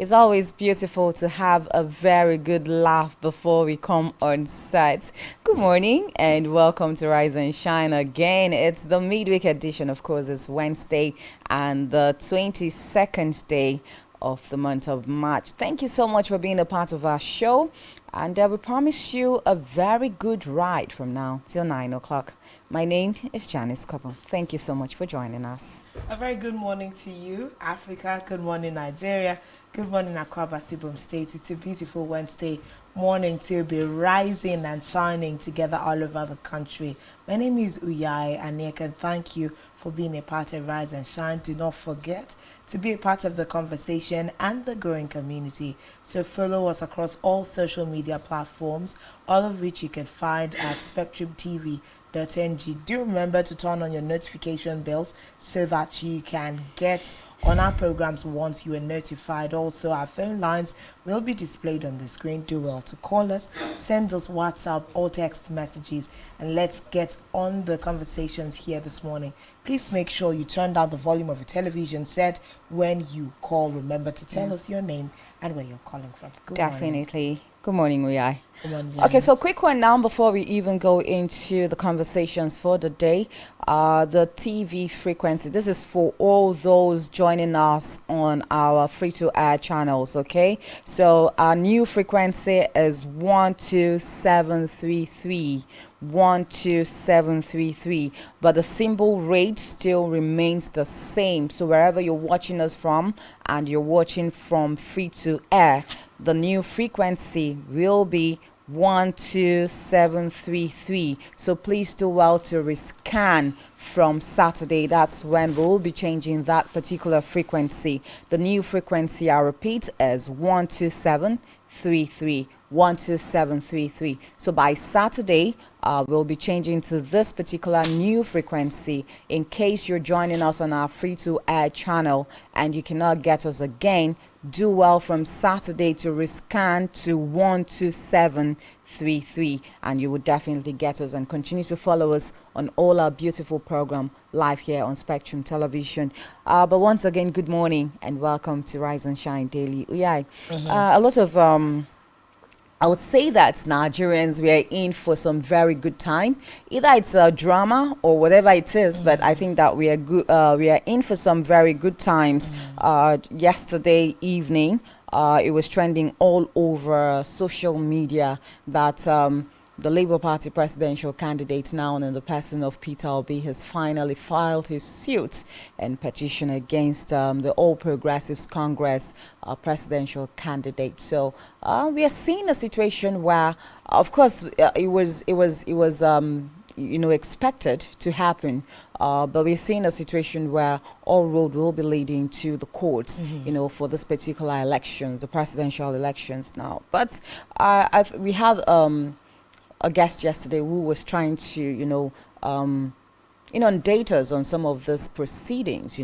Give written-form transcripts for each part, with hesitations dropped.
It's always beautiful to have a very good laugh before we come on set. Good morning and welcome to Rise and Shine again. It's the midweek edition, of course. It's Wednesday and the 22nd day of the month of March. Thank you so much for being a part of our show. And we promise you a very good ride from now till 9 o'clock. My name is Janice Couple. Thank you so much for joining us. A very good morning to you, Africa. Good morning, Nigeria. Good morning, Akwa Ibom State. It's a beautiful Wednesday morning to be rising and shining together all over the country. My name is Uyai, and I can thank you for being a part of Rise and Shine. Do not forget to be a part of the conversation and the growing community. So follow us across all social media platforms, all of which you can find at spectrumtv.ng. Do remember to turn on your notification bells so that you can get on our programs once you are notified. Also, our phone lines will be displayed on the screen. Do well to call us, send us WhatsApp or text messages, and let's get on the conversations here this morning. Please make sure you turn down the volume of your television set when you call. Remember to tell us your name and where you're calling from. Good Definitely. morning. Good morning, Uyai. Good morning, Okay, Janice. so quick one now before we even go into the conversations for the day. The TV frequency. This is for all those joining us on our free-to-air channels, okay? So our new frequency is 12733. 12733, but the symbol rate still remains the same. So wherever you're watching us from and you're watching from free to air, the new frequency will be 12733. So please do well to rescan from Saturday. That's when we'll be changing that particular frequency. The new frequency, I repeat, is 12733. 12733. So by Saturday, we'll be changing to this particular new frequency. In case you're joining us on our free-to-air channel and you cannot get us again, do well from Saturday to rescan to 12733, and you will definitely get us, and continue to follow us on all our beautiful program live here on Spectrum Television. But once again, good morning and welcome to Rise and Shine Daily. A lot of I would say that Nigerians, we are in for some very good time. Either it's a drama or whatever it is, but I think that we are good. We are in for some very good times. Yesterday evening, it was trending all over social media that the Labour Party presidential candidate, now in the person of Peter Obi, has finally filed his suit and petition against the All Progressives Congress presidential candidate. So we are seeing a situation where, of course, it was expected to happen, but we're seeing a situation where all road will be leading to the courts, for this particular elections, the presidential elections now. But we had a guest yesterday who was trying to, inundate us on some of these proceedings,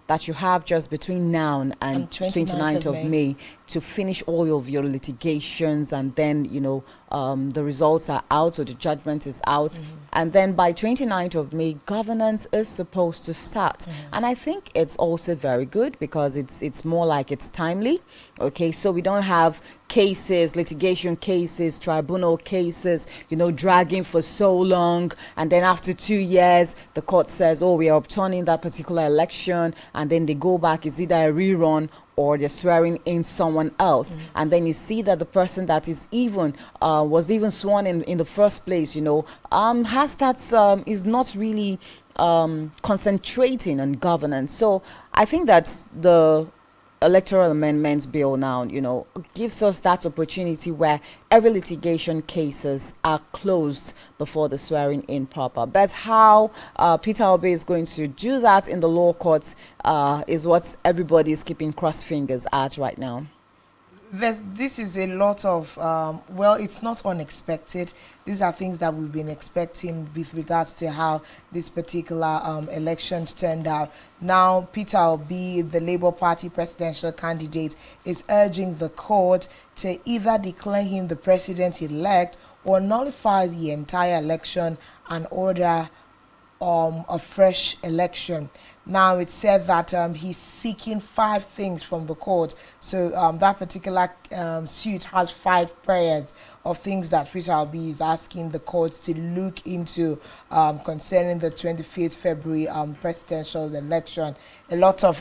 that you have just between now and 29th of May to finish all of your litigations, and then, the results are out or the judgment is out. And then by 29th of May, governance is supposed to start. And I think it's also very good because it's more like it's timely. Okay, so we don't have cases, litigation cases, tribunal cases, dragging for so long. And then after 2 years, the court says, oh, we are overturning that particular election. And then they go back, it's either a rerun or they're swearing in someone else. And then you see that the person that is was even sworn in the first place, is not really concentrating on governance. So I think that the electoral amendments bill now, gives us that opportunity where every litigation cases are closed before the swearing in proper. But how Peter Obi is going to do that in the law courts is what everybody is keeping cross fingers at right now. This is a lot of, it's not unexpected. These are things that we've been expecting with regards to how this particular elections turned out. Now, Peter Obi, the Labour Party presidential candidate, is urging the court to either declare him the president-elect or nullify the entire election and order a fresh election. Now it's said that he's seeking 5 things from the court. So that particular suit has 5 prayers of things that Peter Obi is asking the courts to look into concerning the 25th February presidential election. A lot of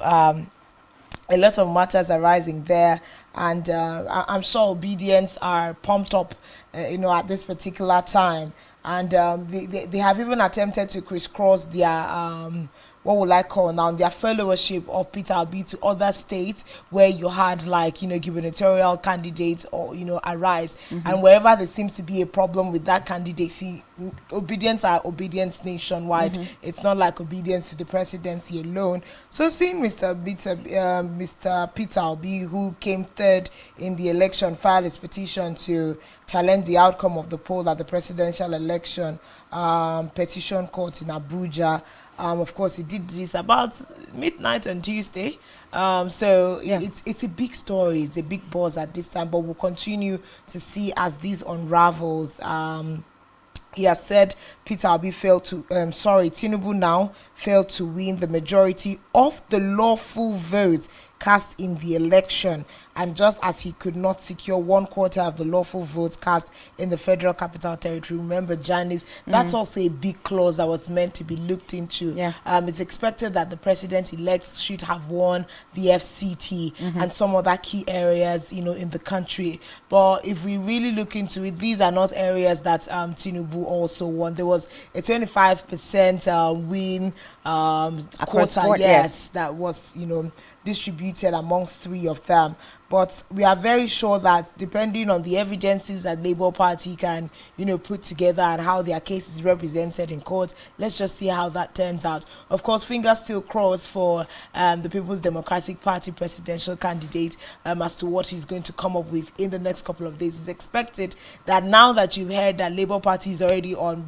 matters arising there, and I'm sure obedience are pumped up, at this particular time. And they have even attempted to crisscross their what would I call now, their followership of Peter Obi to other states where you had gubernatorial candidates or arise, and wherever there seems to be a problem with that candidacy, obedience are obedience nationwide. It's not like obedience to the presidency alone. So seeing Mr. Peter Obi, who came third in the election, filed his petition to challenge the outcome of the poll at the presidential election petition court in Abuja. Of course, he did this about midnight on Tuesday. So Yeah. it's a big story. It's a big buzz at this time, but we'll continue to see as this unravels. He has said Peter Obi Tinubu now failed to win the majority of the lawful votes cast in the election, and just as he could not secure 1/4 of the lawful votes cast in the Federal Capital Territory. Remember, Janice, that's also a big clause that was meant to be looked into. Yeah. It's expected that the president-elect should have won the FCT and some other key areas, in the country. But if we really look into it, these are not areas that Tinubu also won. There was a 25% win Across quota, board, yes. that was, distributed amongst 3 of them. But we are very sure that depending on the evidences that Labour Party can, put together and how their case is represented in court, let's just see how that turns out. Of course, fingers still crossed for the People's Democratic Party presidential candidate as to what he's going to come up with in the next couple of days. It's expected that now that you've heard that Labour Party is already on,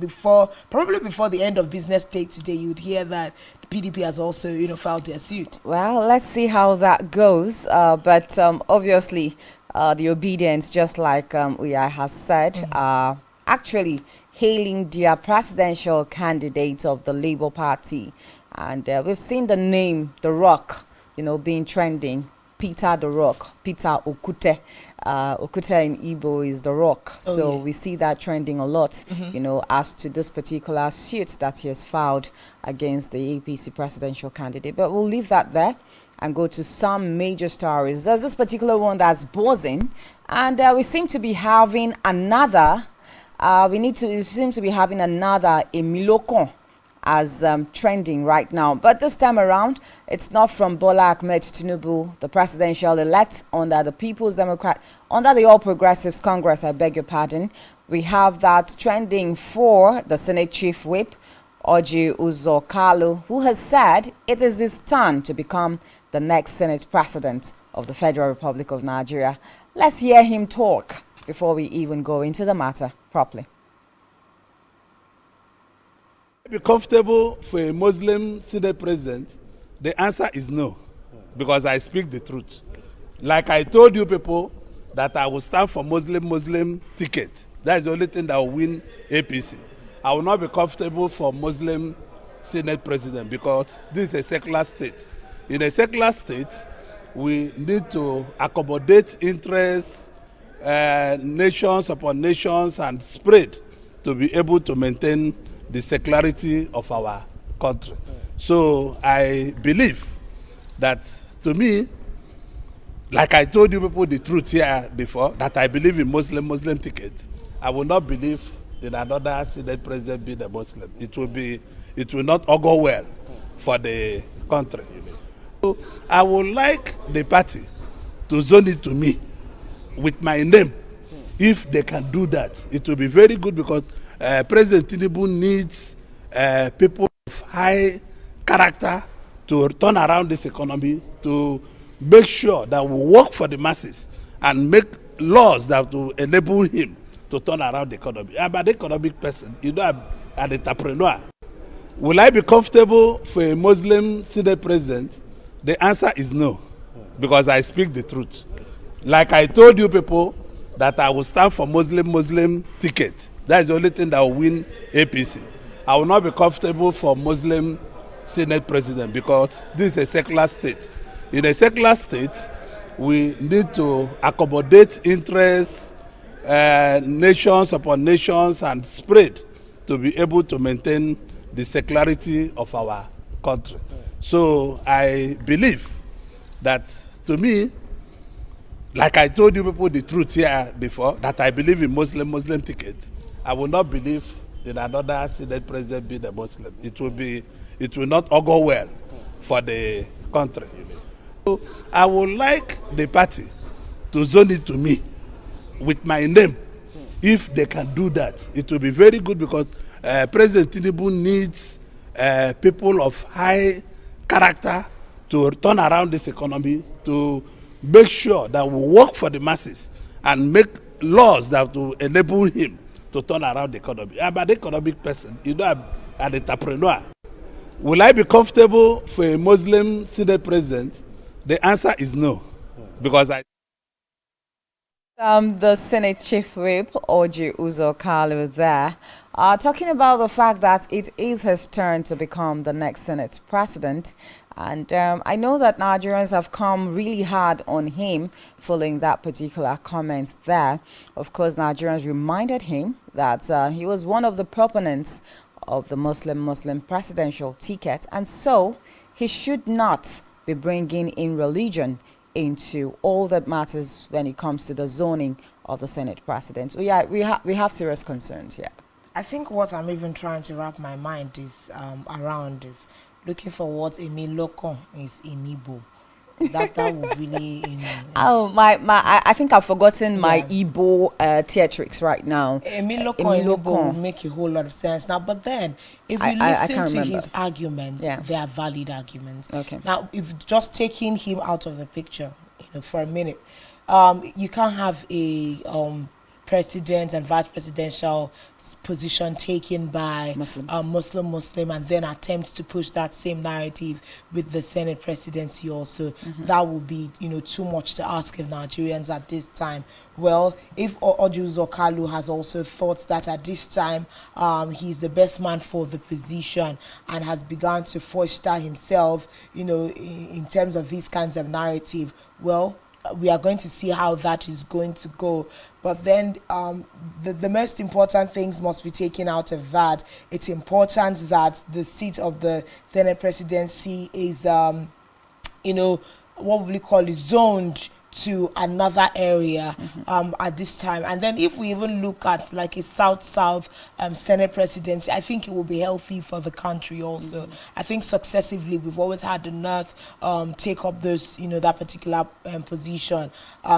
probably before the end of business day today, you would hear that PDP has also, filed their suit. Well, let's see how that goes. But obviously, the obedience, just like Uya has said, are actually hailing their presidential candidate of the Labour Party. And we've seen the name, The Rock, being trending. Peter the Rock, Peter Okute. Okute in Igbo is The Rock. So we see that trending a lot, as to this particular suit that he has filed against the APC presidential candidate. But we'll leave that there and go to some major stories. There's this particular one that's buzzing, and we seem to be having another, Emilokon as trending right now. But this time around, it's not from Bola Ahmed Tinubu, the presidential elect under the All Progressives Congress, I beg your pardon. We have that trending for the Senate Chief Whip, Orji Kalu, who has said it is his turn to become the next Senate President of the Federal Republic of Nigeria. Let's hear him talk before we even go into the matter properly. Be comfortable for a Muslim Senate president? The answer is no, because I speak the truth. Like I told you people that I will stand for Muslim ticket. That is the only thing that will win APC. I will not be comfortable for Muslim Senate president because this is a secular state. In a secular state, we need to accommodate interests, nations upon nations, and spread to be able to maintain the secularity of our country. So I believe that, to me, like I told you people the truth here before, that I believe in Muslim ticket. I will not believe in another Senate president being a Muslim. It will not augur well for the country. So I would like the party to zone it to me with my name. If they can do that, it will be very good, because President Tinubu needs people of high character to turn around this economy, to make sure that we work for the masses and make laws that will enable him to turn around the economy. I'm an economic person, I'm an entrepreneur. Will I be comfortable for a Muslim Senate president? The answer is no, because I speak the truth. Like I told you people that I will stand for Muslim ticket. That is the only thing that will win APC. I will not be comfortable for Muslim Senate president because this is a secular state. In a secular state, we need to accommodate interests, nations upon nations, and spread to be able to maintain the secularity of our country. So I believe that, to me, like I told you people the truth here before, that I believe in Muslim ticket. I will not believe in another Senate president being a Muslim. It will not augur well for the country. So I would like the party to zone it to me with my name. If they can do that, it will be very good, because President Tinubu needs people of high character to turn around this economy, to make sure that we work for the masses and make laws that will enable him to turn around the economy. I'm an economic person. You know, I'm an entrepreneur. Will I be comfortable for a Muslim Senate president? The answer is no, because the Senate Chief Whip, Orji Kalu, there, talking about the fact that it is his turn to become the next Senate president. And I know that Nigerians have come really hard on him following that particular comment there. Of course, Nigerians reminded him that he was one of the proponents of the Muslim presidential ticket, and so he should not be bringing in religion into all that matters when it comes to the zoning of the Senate president. So yeah, we have serious concerns here. I think what I'm even trying to wrap my mind is around is looking for what Emi Lokon is in Igbo. That would really, Oh, I think I've forgotten my Igbo theatrics right now. Emi Lokon in Igbo will make a whole lot of sense now. But then, if you listen to his arguments, they are valid arguments. Okay. Now, if just taking him out of the picture, for a minute, you can't have a president and vice presidential position taken by Muslim, and then attempt to push that same narrative with the Senate presidency also. That would be, too much to ask of Nigerians at this time. Well, if Orji Kalu has also thought that at this time he's the best man for the position and has begun to foster himself, in terms of these kinds of narrative, well, we are going to see how that is going to go. But then the most important things must be taken out of that. It's important that the seat of the Senate presidency is, what would we call it, zoned to another area at this time. And then if we even look at like a South-South Senate presidency, I think it will be healthy for the country also. I think successively we've always had the North take up those, that particular position.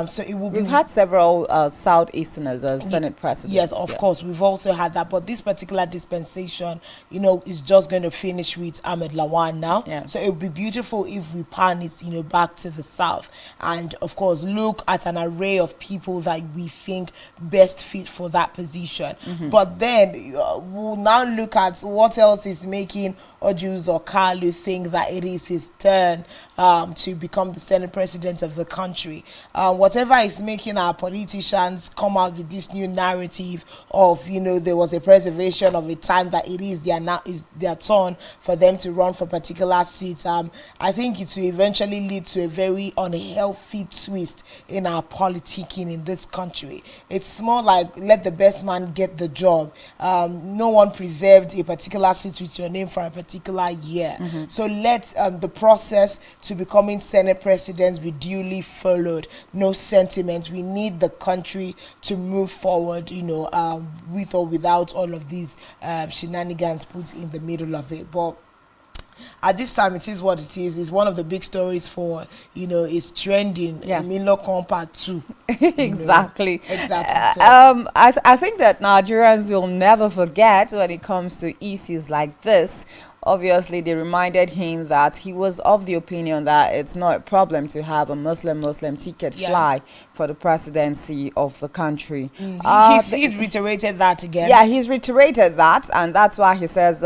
So it will be... We've had several Southeasterners as Senate presidents. Yes, of course, we've also had that. But this particular dispensation, is just going to finish with Ahmed Lawan now. Yeah. So it would be beautiful if we pan it, back to the South. And of course, look at an array of people that we think best fit for that position. But then we'll now look at what else is making Orji Kalu think that it is his turn to become the Senate president of the country. Whatever is making our politicians come out with this new narrative of, there was a preservation of a time that it is their turn for them to run for particular seats. I think it will eventually lead to a very unhealthy twist in our politicking in this country. It's more like let the best man get the job. No one preserved a particular seat with your name for a particular year. So let the process to becoming Senate presidents be duly followed. No sentiments. We need the country to move forward, with or without all of these shenanigans put in the middle of it. But at this time, it is what it is. It's one of the big stories for, it's trending. Milo Part 2. Exactly. Exactly. So. I think that Nigerians will never forget when it comes to issues like this. Obviously, they reminded him that he was of the opinion that it's not a problem to have a Muslim ticket fly for the presidency of the country. He's reiterated that again. Yeah, he's reiterated that, and that's why he says,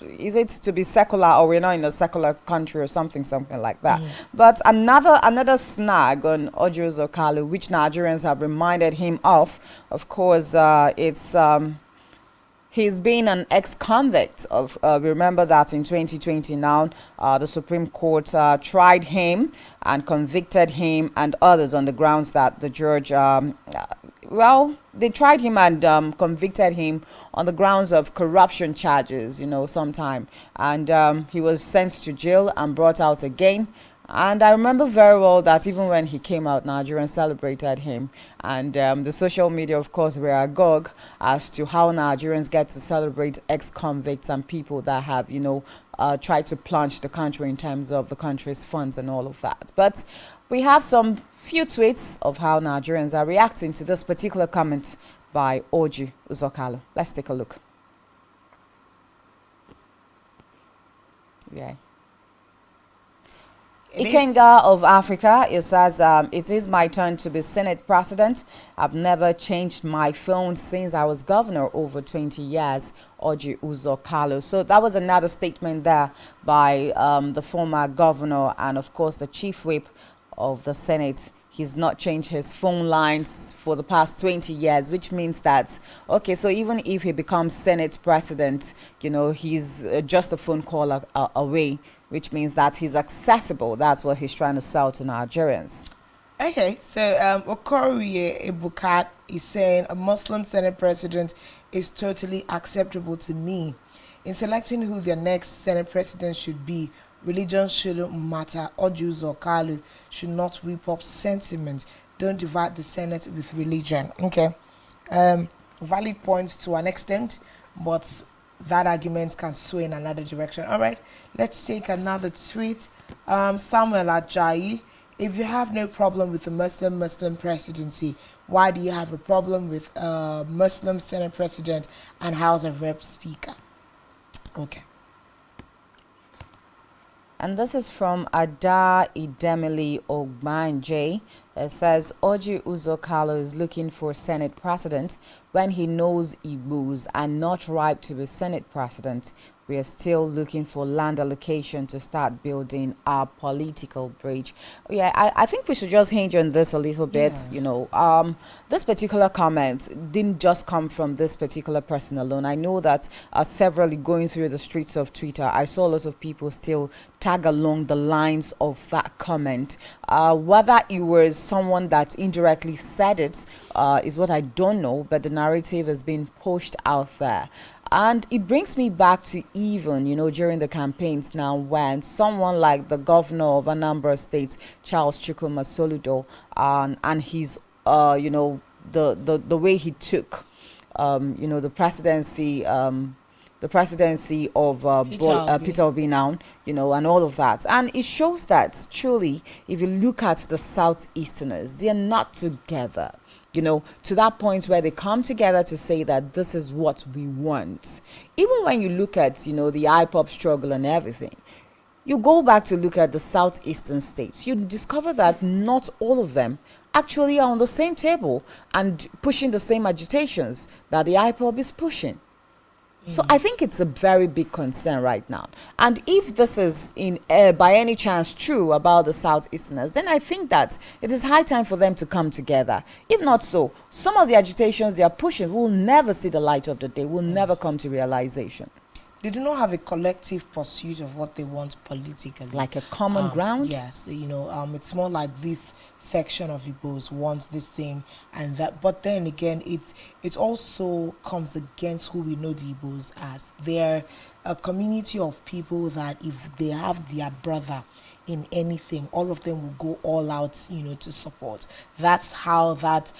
is it to be secular or we're not in a secular country or something like that. But another snag on Orji Kalu, which Nigerians have reminded him of course, it's... he's been an ex-convict of, remember that in 2020 now, the Supreme Court tried him and convicted him and others on the grounds that the judge, well, they tried him and convicted him on the grounds of corruption charges, sometime. And he was sent to jail and brought out again. And I remember very well that even when he came out, Nigerians celebrated him. And the social media, of course, were agog as to how Nigerians get to celebrate ex-convicts and people that have, tried to plunge the country in terms of the country's funds and all of that. But we have some few tweets of how Nigerians are reacting to this particular comment by Orji Kalu. Let's take a look. Yeah. Ikenga of Africa, it says, it is my turn to be Senate President. I've never changed my phone since I was governor over 20 years, Orji Kalu. So that was another statement there by the former governor and, of course, the chief whip of the Senate. He's not changed his phone lines for the past 20 years, which means that, okay, so even if he becomes Senate President, he's just a phone call away, which means that he's accessible. That's what he's trying to sell to Nigerians. Okay, so Okoriye Ibukat is saying a Muslim Senate President is totally acceptable to me. In selecting who their next Senate President should be, religion shouldn't matter. Orji Kalu should not whip up sentiment. Don't divide the Senate with religion. Okay, valid points to an extent, but that argument can sway in another direction. All right, let's take another tweet. Samuel Ajayi, if you have no problem with the Muslim presidency, why do you have a problem with Muslim Senate President and House of Rep Speaker? Okay. And this is from Ada Idemili Ogbanje. It says, Orji Kalu is looking for Senate President when he knows Igbos are not ripe to be Senate President. We are still looking for land allocation to start building our political bridge. Yeah, I think we should just hinge on this a little bit. Yeah. This particular comment didn't just come from this particular person alone. I know that severally going through the streets of Twitter, I saw a lot of people still tag along the lines of that comment. Whether it was someone that indirectly said it is what I don't know, but the narrative has been pushed out there. And it brings me back to even, during the campaigns now, when someone like the governor of a number of states, Charles Chukwuma Soludo, and his, the way he took, the presidency of Peter Obi now, and all of that. And it shows that truly, if you look at the Southeasterners, they are not together. To that point where they come together to say that this is what we want. Even when you look at, the IPOP struggle and everything, you go back to look at the Southeastern states, you discover that not all of them actually are on the same table and pushing the same agitations that the IPOP is pushing. So I think it's a very big concern right now. And if this is by any chance true about the Southeasterners, then I think that it is high time for them to come together. If not so, some of the agitations they are pushing will never see the light of the day, will never come to realization. They do not have a collective pursuit of what they want politically. Like a common ground? Yes, it's more like this section of Igbos wants this thing and that. But then again, it also comes against who we know the Igbos as. They're a community of people that if they have their brother in anything, all of them will go all out, to support. That's how that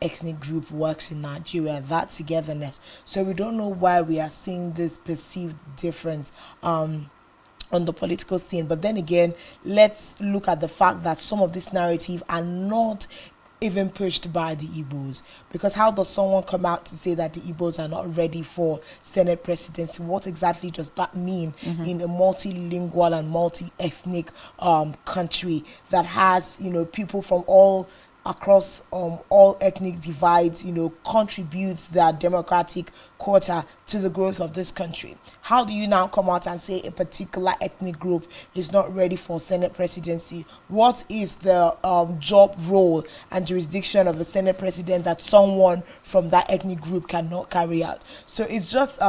ethnic group works in Nigeria, that togetherness. So we don't know why we are seeing this perceived difference on the political scene. But then again, let's look at the fact that some of this narrative are not even pushed by the Igbos, because how does someone come out to say that the Igbos are not ready for Senate presidency? What exactly does that mean in a multilingual and multi-ethnic country that has people from all across all ethnic divides, contributes their democratic quota to the growth of this country. How do you now come out and say a particular ethnic group is not ready for Senate presidency? What is the job role and jurisdiction of a Senate president that someone from that ethnic group cannot carry out? So it's just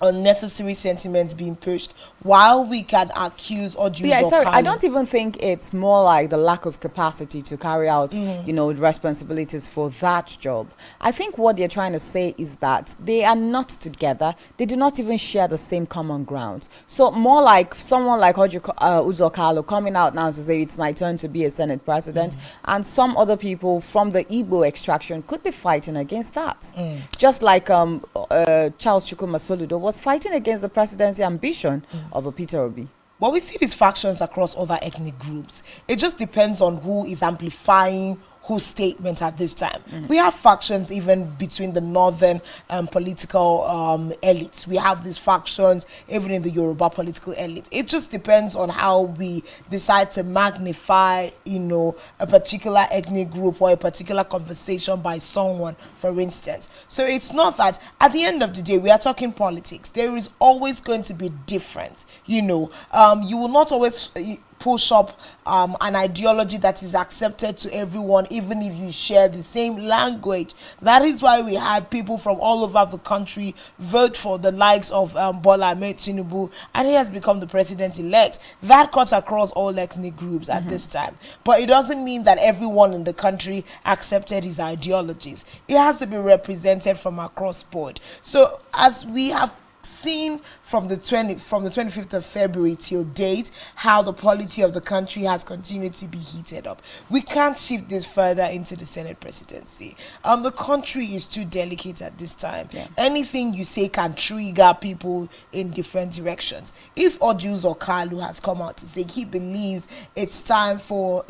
unnecessary sentiments being pushed, while we can accuse Orji. Yeah, sorry, I don't even think it's more like the lack of capacity to carry out, the responsibilities for that job. I think what they're trying to say is that they are not together. They do not even share the same common ground. So more like someone like Orji Kalu coming out now to say it's my turn to be a Senate president, and some other people from the Igbo extraction could be fighting against that. Just like Charles Chukwuma Soludo was fighting against the presidency ambition of a Peter Obi. But we see these factions across other ethnic groups. It just depends on who is amplifying whose statement at this time. We have factions even between the northern political elites. We have these factions even in the Yoruba political elite. It just depends on how we decide to magnify, a particular ethnic group or a particular conversation by someone, for instance. So it's not that at the end of the day we are talking politics. There is always going to be difference. You will not always push up an ideology that is accepted to everyone, even if you share the same language. That is why we had people from all over the country vote for the likes of Bola Ahmed Tinubu, and he has become the president-elect. That cuts across all ethnic groups at this time. But it doesn't mean that everyone in the country accepted his ideologies. It has to be represented from across board. So as we have seen from the 25th of February till date, how the polity of the country has continued to be heated up. We can't shift this further into the Senate presidency. The country is too delicate at this time. Anything you say can trigger people in different directions. If Orji or Kalu has come out to say he believes it's time for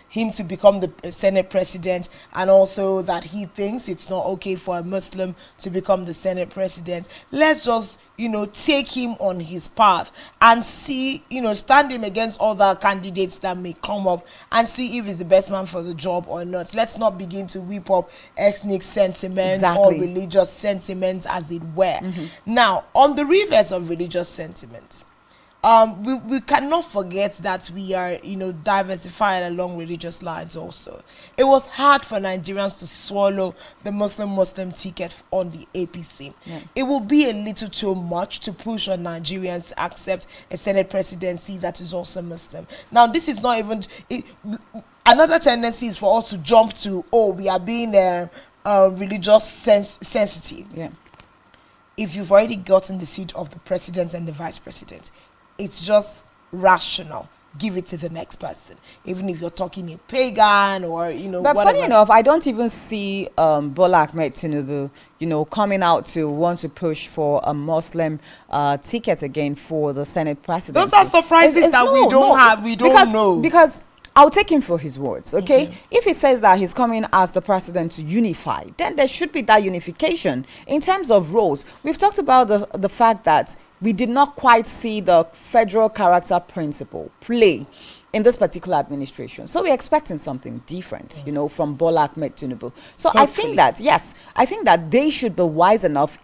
him to become the Senate president, and also that he thinks it's not okay for a Muslim to become the Senate president, let's just take him on his path and see, stand him against other candidates that may come up and see if he's the best man for the job or not. Let's not begin to whip up ethnic sentiments or religious sentiments, as it were. Now, on the reverse of religious sentiments, we cannot forget that we are, diversified along religious lines also. It was hard for Nigerians to swallow the Muslim ticket on the APC. It will be a little too much to push on Nigerians to accept a Senate presidency that is also Muslim. Now, this is not even... another tendency is for us to jump to, we are being religious sensitive. If you've already gotten the seat of the president and the vice president, it's just rational. Give it to the next person, even if you're talking a pagan or But whatever. funny enough, I don't even see Bola Ahmed Tinubu coming out to want to push for a Muslim ticket again for the Senate presidency. Those are surprises that we don't know. Because I'll take him for his words, okay? If he says that he's coming as the president to unify, then there should be that unification. In terms of roles, we've talked about the fact that we did not quite see the federal character principle play in this particular administration. So we're expecting something different, from Bola Ahmed Tinubu. So hopefully. I think that they should be wise enough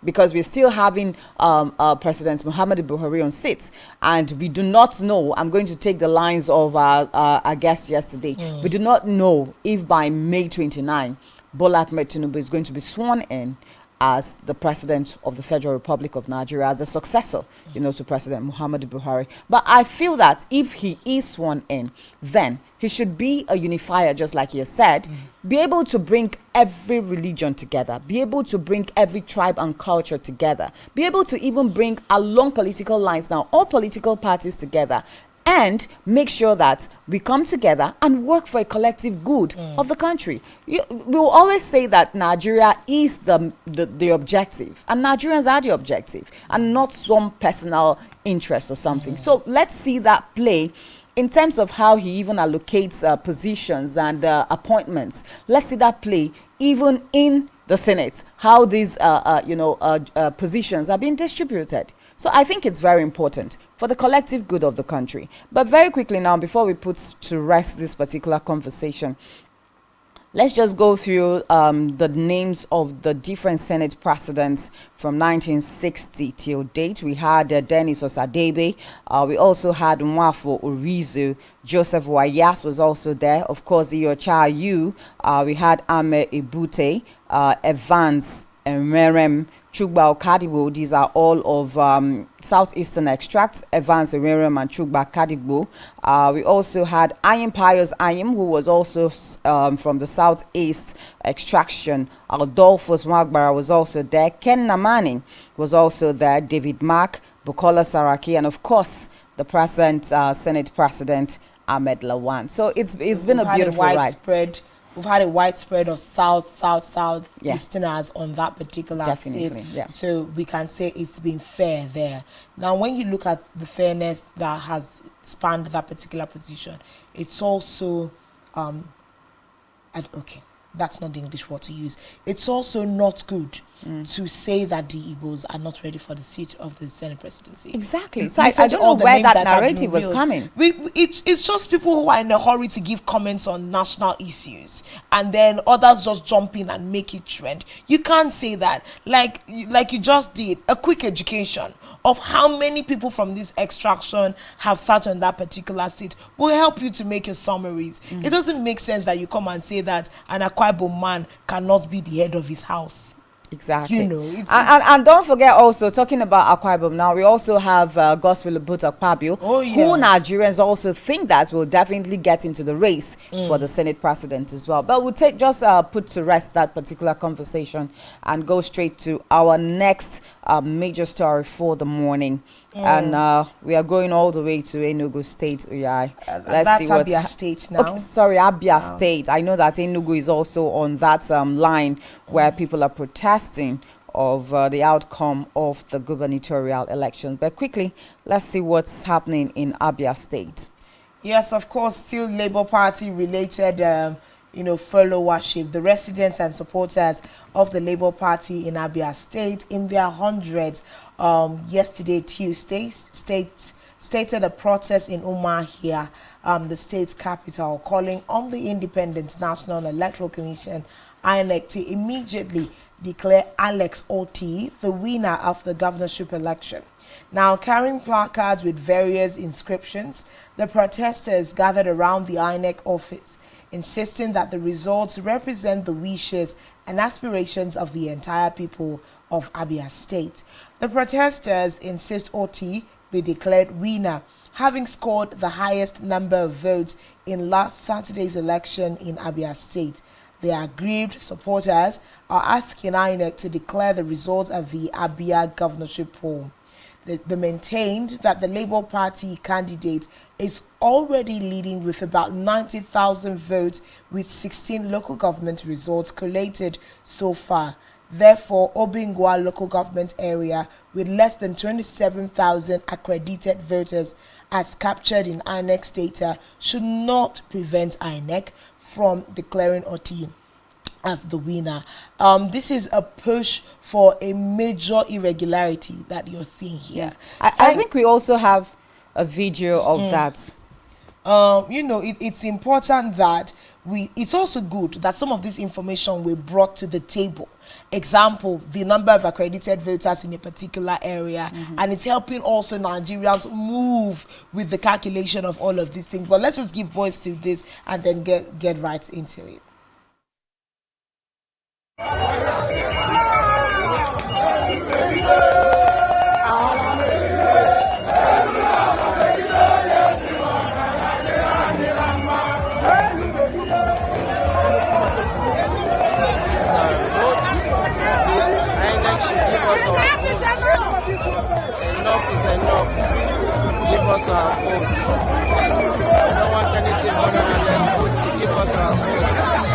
because we're still having President Muhammadu Buhari on seats, and we do not know, I'm going to take the lines of our guest yesterday, we do not know if by May 29, Bola Ahmed Tinubu is going to be sworn in as the president of the Federal Republic of Nigeria, as a successor, to President Muhammadu Buhari. But I feel that if he is sworn in, then he should be a unifier, just like you said, be able to bring every religion together, be able to bring every tribe and culture together, be able to even bring along political lines now, all political parties together, and make sure that we come together and work for a collective good of the country. We will always say that Nigeria is the objective, and Nigerians are the objective, and not some personal interest or something. So let's see that play in terms of how he even allocates positions and appointments. Let's see that play even in the Senate, how these positions are being distributed. So I think it's very important for the collective good of the country. But very quickly now, before we put to rest this particular conversation, let's just go through the names of the different Senate presidents from 1960 till date. We had Dennis Osadebe. We also had Mwafo Orizu. Joseph Wayas was also there. Of course, the Yocha Yu. We had Ame Ibute, Evans Merem, Chugba Okadibo. These are all of southeastern extracts, Evans Merem and Chugba Kadibo. We also had Ayim Pius Ayim, who was also from the southeast extraction. Adolphus Mwagbara was also there. Ken Namani was also there. David Mark, Bukola Saraki, and of course the present Senate President Ahmed Lawan. So it's been a beautiful ride. We've had a widespread of southeasterners on that particular state. Yeah. So we can say it's been fair there. Now, when you look at the fairness that has spanned that particular position, it's also, okay, that's not the English word to use. It's also not good to say that the Igbos are not ready for the seat of the Senate presidency. Exactly. So I don't know where that narrative was coming. It's just people who are in a hurry to give comments on national issues, and then others just jump in and make it trend. You can't say that. Like you just did, a quick education of how many people from this extraction have sat on that particular seat will help you to make your summaries. It doesn't make sense that you come and say that an Akwa Ibom man cannot be the head of his house. Exactly. You know, and don't forget also, talking about Akwa Ibom now, we also have Gospel Obuta Akpabio, who Nigerians also think that will definitely get into the race for the Senate president as well. But we'll just put to rest that particular conversation and go straight to our next major story for the morning. And we are going all the way to Enugu State. Let's see what's Abia State now. Okay, sorry, Abia State. I know that Enugu is also on that line where people are protesting of the outcome of the gubernatorial elections. But quickly, let's see what's happening in Abia State. Yes, of course, still Labour Party related followership. The residents and supporters of the Labour Party in Abia State, in their hundreds, yesterday, Tuesday, stated a protest in Umuahia, the state's capital, calling on the Independent National Electoral Commission, INEC, to immediately declare Alex Oti the winner of the governorship election. Now, carrying placards with various inscriptions, the protesters gathered around the INEC office, insisting that the results represent the wishes and aspirations of the entire people of Abia State. The protesters insist Oti be declared winner, having scored the highest number of votes in last Saturday's election in Abia State. The aggrieved supporters are asking INEC to declare the results of the Abia governorship poll. They maintained that the Labour Party candidate is already leading with about 90,000 votes, with 16 local government results collated so far. Therefore, Obingwa local government area, with less than 27,000 accredited voters as captured in INEC's data, should not prevent INEC from declaring Oti as the winner. This is a push for a major irregularity that you're seeing here. I think we also have a video of that. It's important that it's also good that some of this information were brought to the table. Example, the number of accredited voters in a particular area, and it's helping also Nigerians move with the calculation of all of these things. But let's just give voice to this and then get right into it. Enough is enough. Give us our vote. I don't want anything other than just vote. Give us our vote.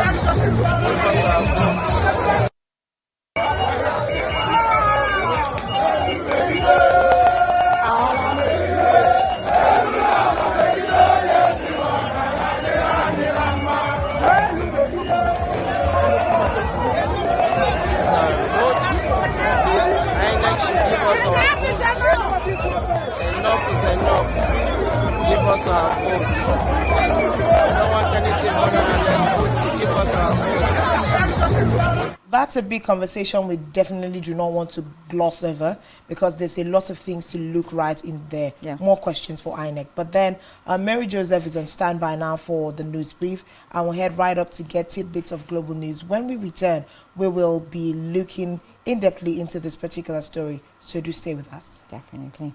that's a big conversation we definitely do not want to gloss over, because there's a lot of things to look right in there. Yeah. More questions for INEC. But then Mary Joseph is on standby now for the news brief, and we'll head right up to get tidbits of global news. When we return, we will be looking in-depthly into this particular story. So do stay with us. Definitely.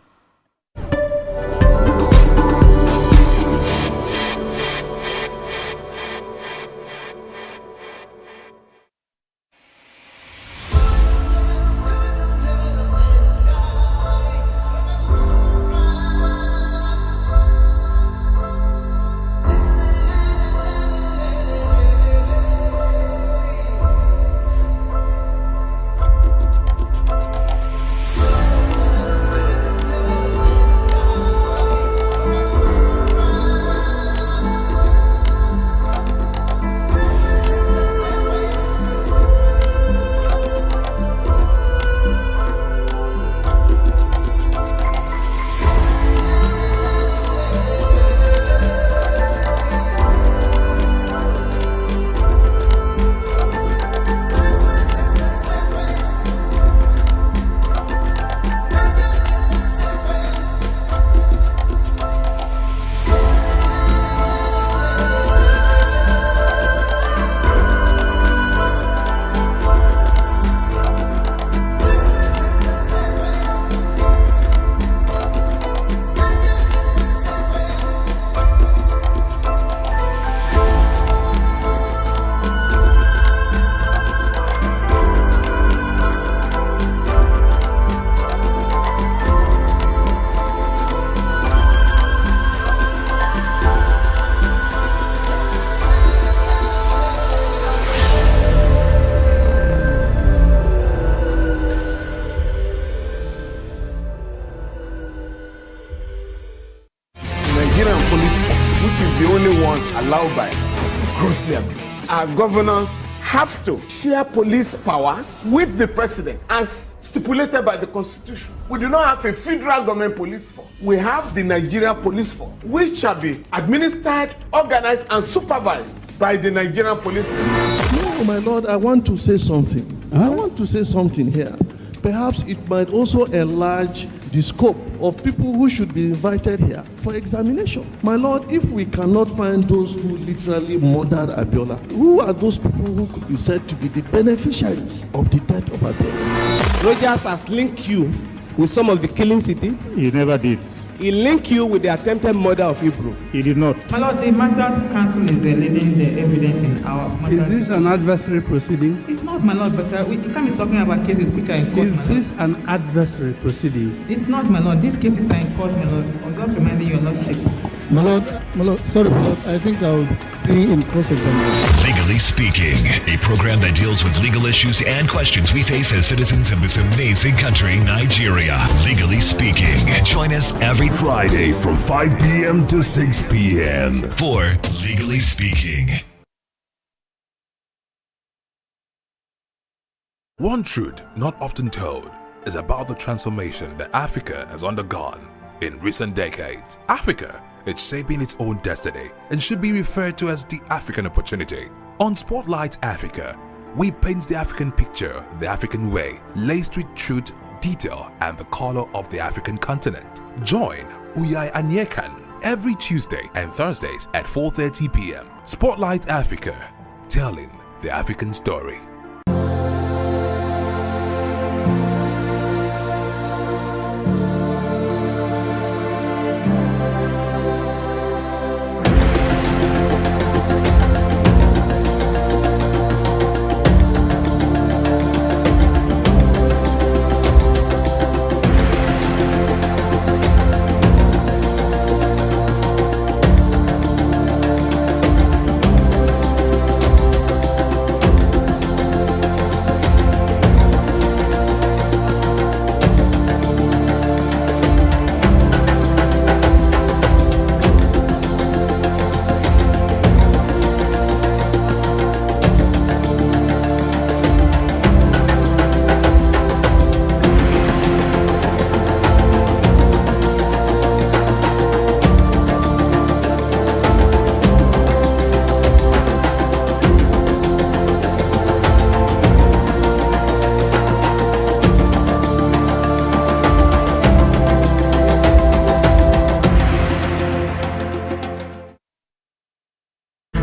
Nigerian police, which is the only one allowed by grossly abused. Our governors have to share police powers with the president as stipulated by the constitution. We do not have a federal government police force. We have the Nigeria Police Force, which shall be administered, organized, and supervised by the Nigerian police. No, my lord, I want to say something. I want to say something here. Perhaps it might also enlarge the scope of people who should be invited here for examination. My lord, if we cannot find those who literally murdered Abiola, who are those people who could be said to be the beneficiaries of the death of Abiola? Rogers has linked you with some of the killings he did. He never did. He linked you with the attempted murder of Hebrew. He did not. My lord, the Matters Council is leading the evidence in our matters. Is this an adversary proceeding? It's not, my lord, but you can't be talking about cases which are in court, Is my this lord. an adversary proceeding? It's not, my lord. These cases are in court, my lord. I'm just reminding you, your lordship. My lord, sorry, my lord, I think I'll be in cross-examination. Legally Speaking, a program that deals with legal issues and questions we face as citizens of this amazing country, Nigeria. Legally Speaking. Join us every Friday from 5 p.m. to 6 p.m. for Legally Speaking. One truth not often told is about the transformation that Africa has undergone in recent decades. Africa is shaping its own destiny and should be referred to as the African opportunity. On Spotlight Africa, we paint the African picture the African way, laced with truth, detail, and the color of the African continent. Join Uyai Anyekan every Tuesday and Thursdays at 4:30 p.m. Spotlight Africa, telling the African story.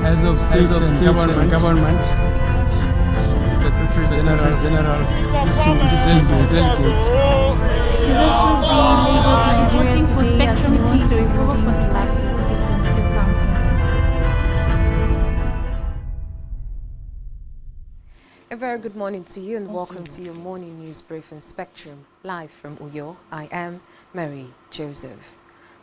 Heads of state and government, Secretary General, delegates. This was the Lagos voting for Spectrum TV to recover from the lapses in counting. A very good morning to you and welcome to your morning news briefing Spectrum, live from Uyo. I am Mary Joseph.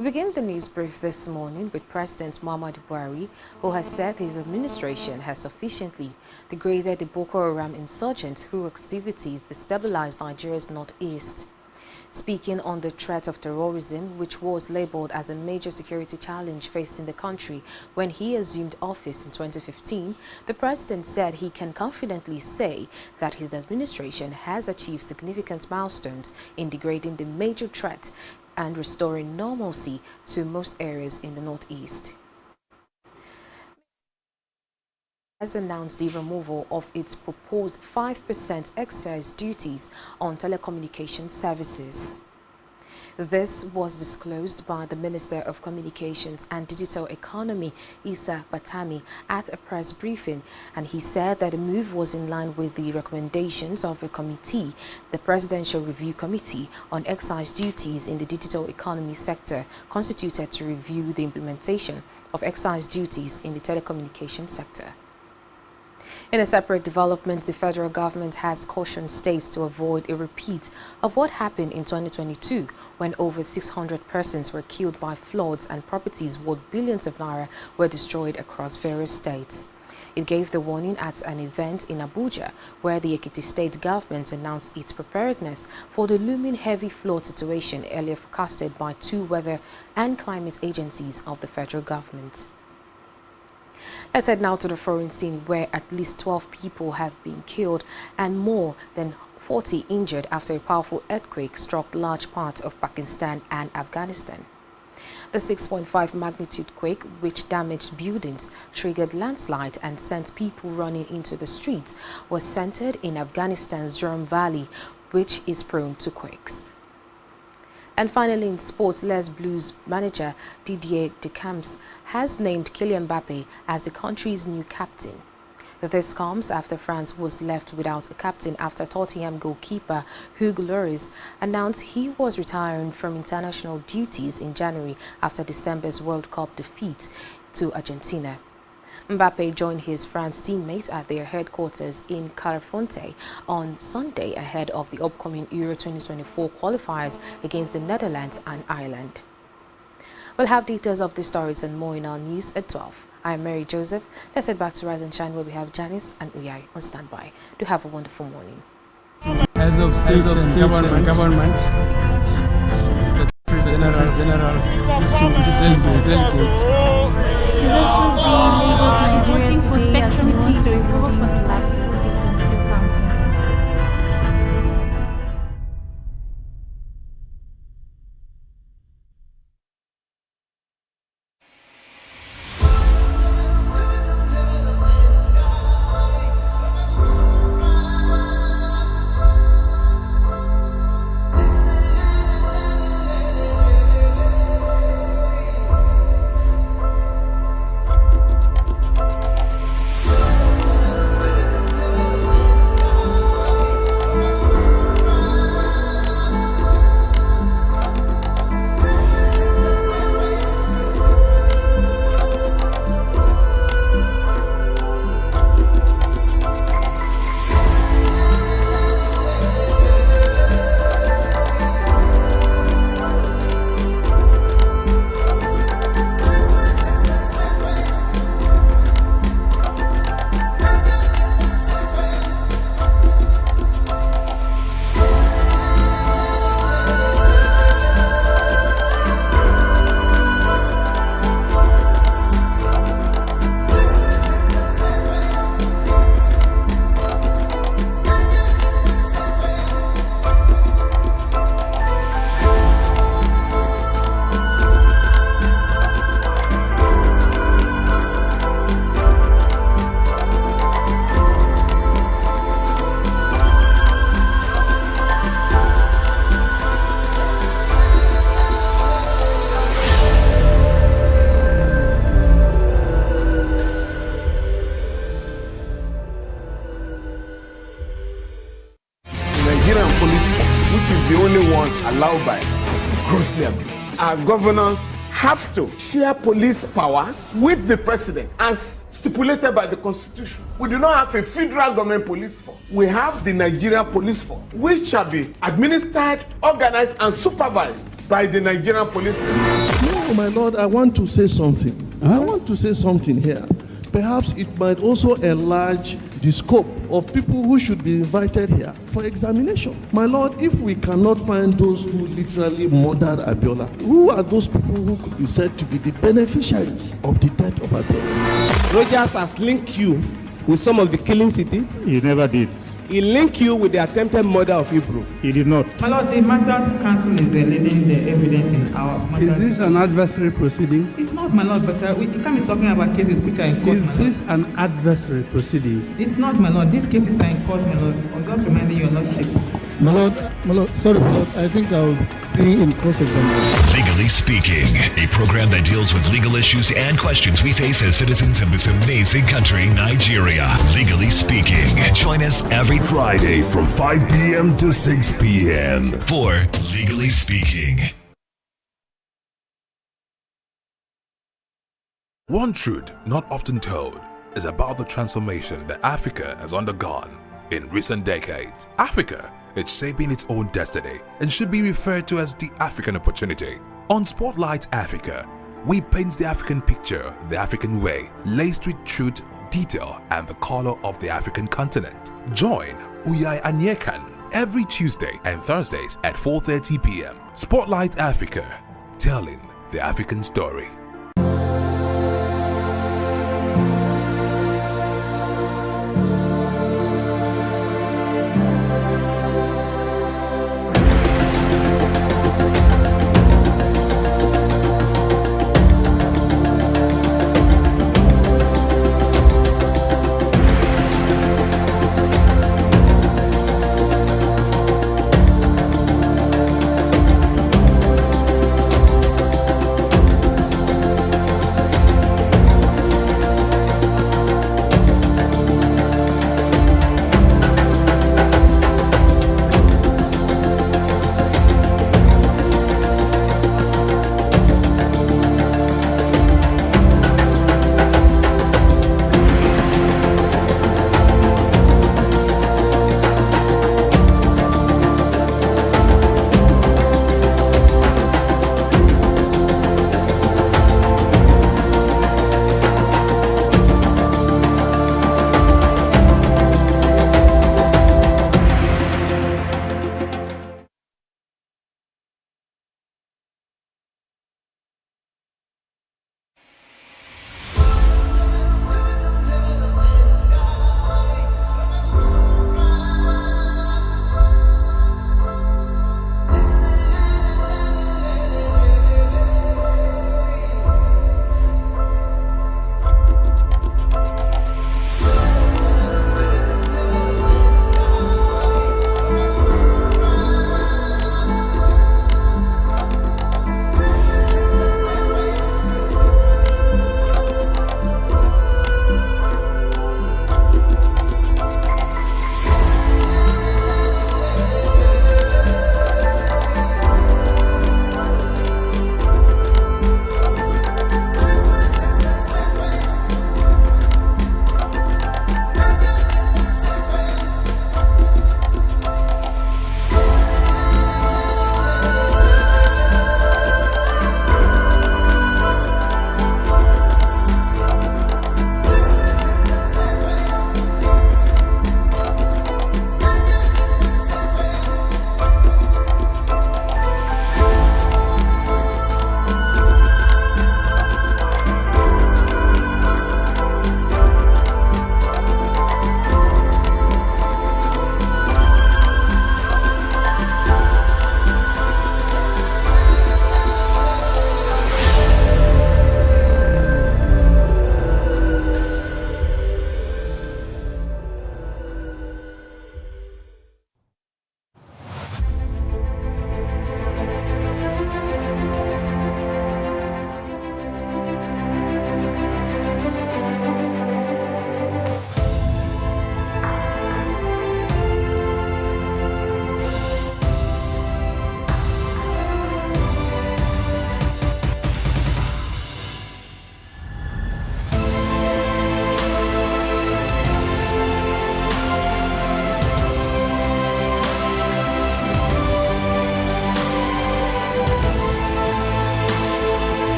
We begin the news brief this morning with President Muhammadu Buhari, who has said his administration has sufficiently degraded the Boko Haram insurgents whose activities destabilized Nigeria's northeast. Speaking on the threat of terrorism, which was labeled as a major security challenge facing the country when he assumed office in 2015, the president said he can confidently say that his administration has achieved significant milestones in degrading the major threat and restoring normalcy to most areas in the northeast. Has announced the removal of its proposed 5% excise duties on telecommunication services. This was disclosed by the Minister of Communications and Digital Economy, Issa Batami, at a press briefing, and he said that the move was in line with the recommendations of a committee, the Presidential Review Committee on Excise Duties in the Digital Economy sector, constituted to review the implementation of excise duties in the telecommunication sector. In a separate development, the federal government has cautioned states to avoid a repeat of what happened in 2022 when over 600 persons were killed by floods and properties worth billions of naira were destroyed across various states. It gave the warning at an event in Abuja where the Ekiti state government announced its preparedness for the looming heavy flood situation earlier forecasted by two weather and climate agencies of the federal government. Let's head now to the foreign scene where at least 12 people have been killed and more than 40 injured after a powerful earthquake struck large parts of Pakistan and Afghanistan. The 6.5 magnitude quake, which damaged buildings, triggered landslide and sent people running into the streets, was centered in Afghanistan's Durham Valley, which is prone to quakes. And finally, in sports, Les Blues manager Didier Deschamps has named Kylian Mbappe as the country's new captain. This comes after France was left without a captain after Tottenham goalkeeper Hugo Lloris announced he was retiring from international duties in January after December's World Cup defeat to Argentina. Mbappe joined his France teammates at their headquarters in Calafonte on Sunday ahead of the upcoming Euro 2024 qualifiers against the Netherlands and Ireland. We'll have details of these stories and more in our news at 12. I'm Mary Joseph. Let's head back to Rise and Shine where we have Janice and Uyai on standby. Do have a wonderful morning. Heads of state and government, Secretary General, delegates. This was the Lagos voting for Spectrum TV to recover from the lapses in counting. allowed by grossly abused. Our governors have to share police powers with the president as stipulated by the constitution. We do not have a federal government police force. We have the Nigeria Police Force, which shall be administered, organized, and supervised by the Nigerian Police Force. No, my lord, I want to say something. I want to say something here. Perhaps it might also enlarge the scope of people who should be invited here for examination. My lord, if we cannot find those who literally murdered Abiola, who are those people who could be said to be the beneficiaries of the death of Abiola? Rogers has linked you with some of the killings he did. He never did. He linked you with the attempted murder of Hebrew. He did not. My lord, the matters council is leading the evidence in our matters. Is this an adversary proceeding? It's not, my lord, but we can't be talking about cases which are in court, Is my this lord. an adversary proceeding? It's not, my lord. These cases are in court, my lord. I'm just reminding your lordship. My lord, sorry, my lord, I think I'll be in cross-examination. Legally Speaking, a program that deals with legal issues and questions we face as citizens of this amazing country, Nigeria. Legally Speaking. Join us every Friday from 5 p.m. to 6 p.m. for Legally Speaking. One truth not often told is about the transformation that Africa has undergone in recent decades. Africa is shaping its own destiny and should be referred to as the African opportunity. On Spotlight Africa, we paint the African picture the African way, laced with truth, detail, and the color of the African continent. Join Uyai Anyekan every Tuesday and Thursdays at 4:30 p.m. Spotlight Africa, telling the African story.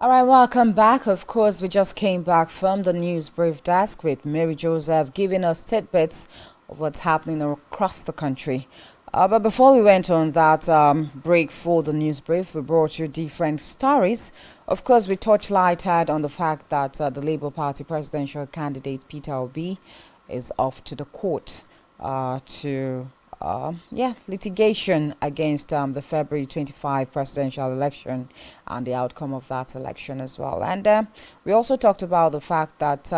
All right, welcome back. Of course, we just came back from the news brief desk with Mary Joseph giving us tidbits of what's happening across the country. But before we went on that break for the news brief, we brought you different stories. Of course, we touchlighted on the fact that the Labour Party presidential candidate Peter Obi is off to the court to litigation against the February 25 presidential election and the outcome of that election as well. And we also talked about the fact that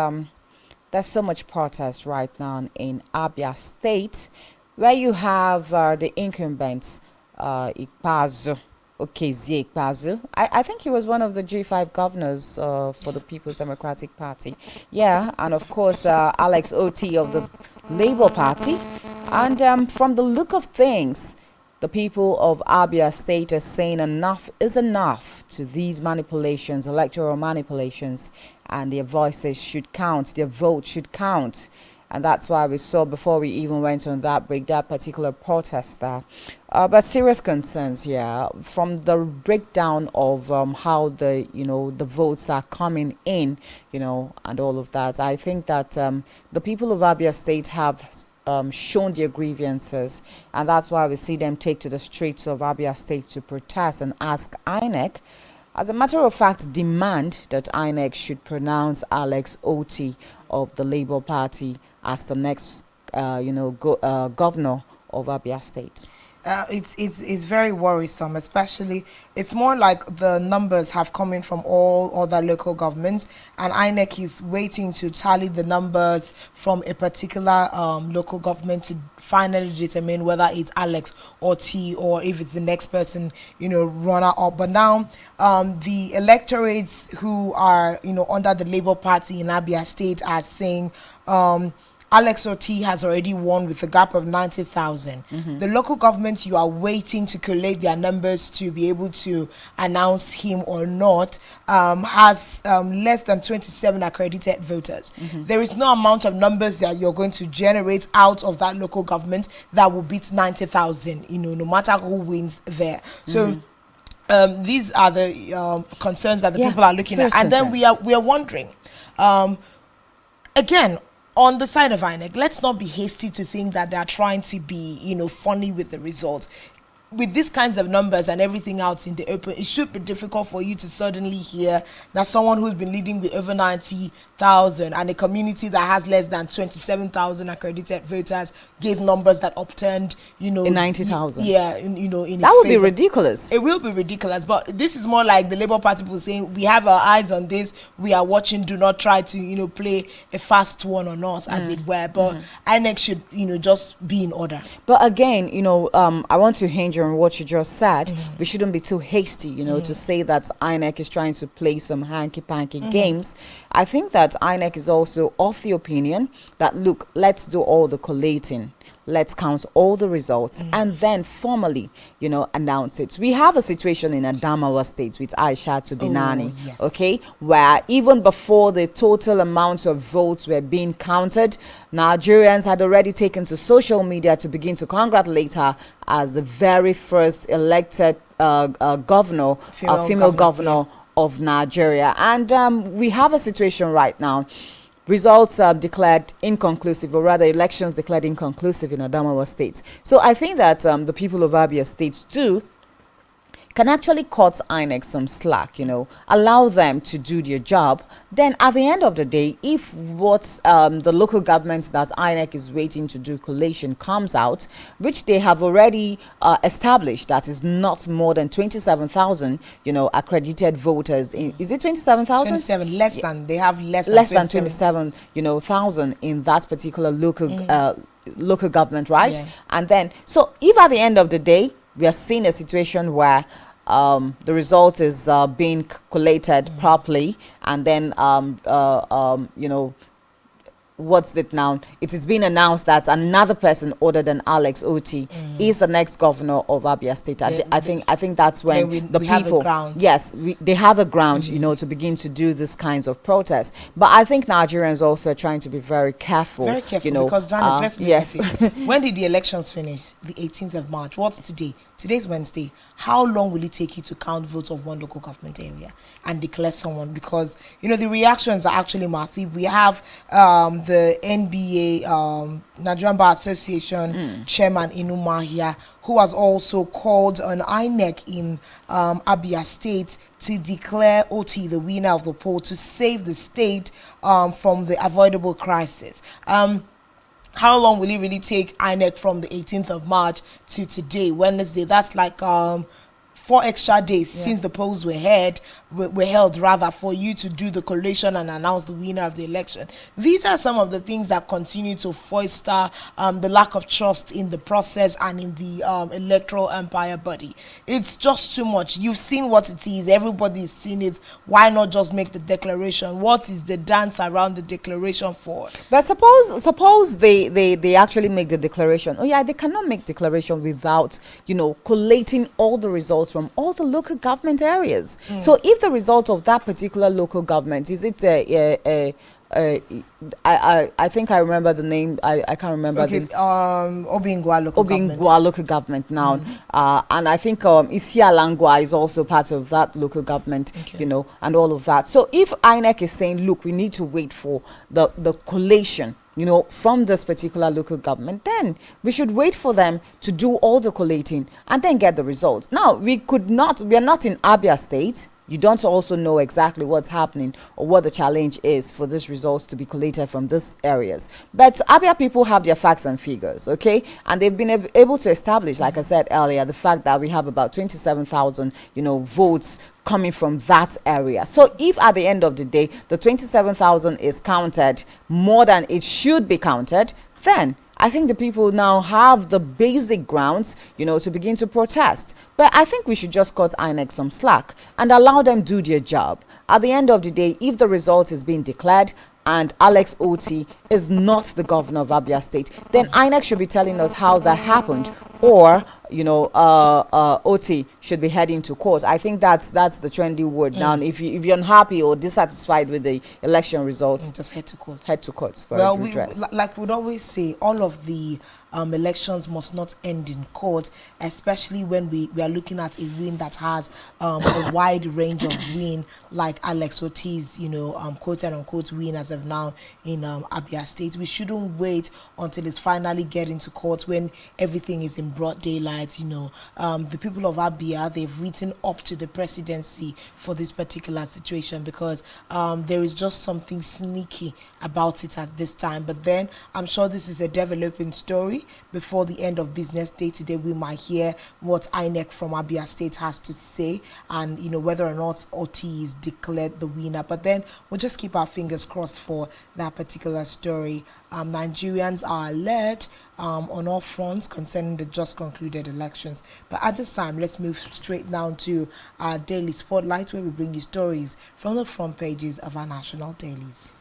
there's so much protest right now in Abia State, where you have the incumbents, Ikpeazu, Okezie Ikpeazu. I think he was one of the G5 governors for the People's Democratic Party. Yeah, and of course, Alex Oti of the Labour Party. And from the look of things, the people of Abia State are saying enough is enough to these manipulations, electoral manipulations, and their voices should count, their vote should count. And that's why we saw, before we even went on that break, that particular protest there. But serious concerns here from the breakdown of how the votes are coming in, and all of that. I think that the people of Abia State have shown their grievances, and that's why we see them take to the streets of Abia State to protest and ask INEC, as a matter of fact, demand that INEC should pronounce Alex Oti of the Labour Party as the next, governor of Abia State. It's very worrisome, especially it's more like the numbers have come in from all other local governments, and INEC is waiting to tally the numbers from a particular local government to finally determine whether it's Alex or T, or if it's the next person, runner up. But now the electorates who are under the Labour Party in Abia State are saying Alex Oti has already won with a gap of 90,000. The local government, you are waiting to collate their numbers to be able to announce him or not, has less than 27 accredited voters. There is no amount of numbers that you're going to generate out of that local government that will beat 90,000, no matter who wins there. So these are the concerns that the people are looking at. And then we are wondering, again, on the side of INEC, let's not be hasty to think that they are trying to be, funny with the results. With these kinds of numbers and everything else in the open, it should be difficult for you to suddenly hear that someone who's been leading with over 90,000 and a community that has less than 27,000 accredited voters gave numbers that upturned, in 90,000. Yeah, in that would be ridiculous. It will be ridiculous, but this is more like the Labour Party people saying, we have our eyes on this, we are watching, do not try to, play a fast one on us, as it were. But INEC should, just be in order. But again, I want to hinge on what you just said. We shouldn't be too hasty, to say that INEC is trying to play some hanky-panky games. I think that INEC is also of the opinion that, look, let's do all the collating. Let's count all the results and then formally, announce it. We have a situation in Adamawa State with Aisha Binani, okay, where even before the total amount of votes were being counted, Nigerians had already taken to social media to begin to congratulate her as the very first elected governor, female governor of Nigeria. And we have a situation right now. Results declared inconclusive, or rather elections declared inconclusive in Adamawa State. So I think that the people of Abia State too can actually cut INEC some slack, allow them to do their job. Then at the end of the day, if what the local government that INEC is waiting to do collation comes out, which they have already established that is not more than 27,000, accredited voters. Is it 27,000? 27, less than. They have less than 27, thousand in that particular local government, right? Yeah. And then, so if at the end of the day, we are seeing a situation where the result is being collated properly, and then what's it now? It is being announced that another person other than Alex Oti is the next governor of Abia State. I think that's when the people, yes, they have a ground, you know, to begin to do these kinds of protests. But I think Nigerians also are trying to be very careful. Very careful, you know, because Janice, let's look yes. at it. When did the elections finish? The 18th of March. What's today? Today's Wednesday. How long will it take you to count votes of one local government area and declare someone? Because, you know, the reactions are actually massive. We have the NBA, Nigerian Bar Association chairman Inuma here, who has also called on INEC in Abia State to declare Oti the winner of the poll to save the state from the avoidable crisis. How long will it really take INEC from the 18th of March to today, Wednesday? That's like 4 extra days since the polls were held rather, for you to do the collation and announce the winner of the election. These are some of the things that continue to foster the lack of trust in the process and in the electoral empire body. It's just too much. You've seen what it is. Everybody's seen it. Why not just make the declaration? What is the dance around the declaration for? But suppose they actually make the declaration. Oh yeah, they cannot make declaration without, you know, collating all the results from all the local government areas. So if the result of that particular local government is it I think I remember the name. I can't remember. Okay, Obingwa local government now, and I think Isialangwa is also part of that local government. You know, and all of that. So if INEC is saying, look, we need to wait for the collation, you know, from this particular local government, then we should wait for them to do all the collating and then get the results. Now, we are not in Abia State. You don't also know exactly what's happening or what the challenge is for these results to be collated from these areas. But Abia people have their facts and figures, okay? And they've been able to establish, like I said earlier, the fact that we have about 27,000, you know, votes coming from that area. So if at the end of the day, the 27,000 is counted more than it should be counted, then I think the people now have the basic grounds, you know, to begin to protest. But I think we should just cut INEC some slack and allow them do their job. At the end of the day, if the result is being declared and Alex Oti is not the governor of Abia State, then INEC should be telling us how that happened, or, you know, Oti should be heading to court. I think that's the trendy word now. If you're unhappy or dissatisfied with the election results, just head to court. Head to court for redress. Like we'd always say, all of the elections must not end in court, especially when we are looking at a win that has a wide range of win, like Alex Oti's, you know, quote and unquote win as of now in Abia State. We shouldn't wait until it's finally getting to court when everything is in broad daylight. You know, the people of Abia, they've written up to the presidency for this particular situation, because there is just something sneaky about it at this time. But then I'm sure this is a developing story. Before the end of business day today, we might hear what INEC from Abia State has to say, and, you know, whether or not Oti is declared the winner. But then we'll just keep our fingers crossed for that particular story. Nigerians are alert on all fronts concerning the just concluded elections. But at this time, let's move straight down to our daily spotlight, where we bring you stories from the front pages of our national dailies.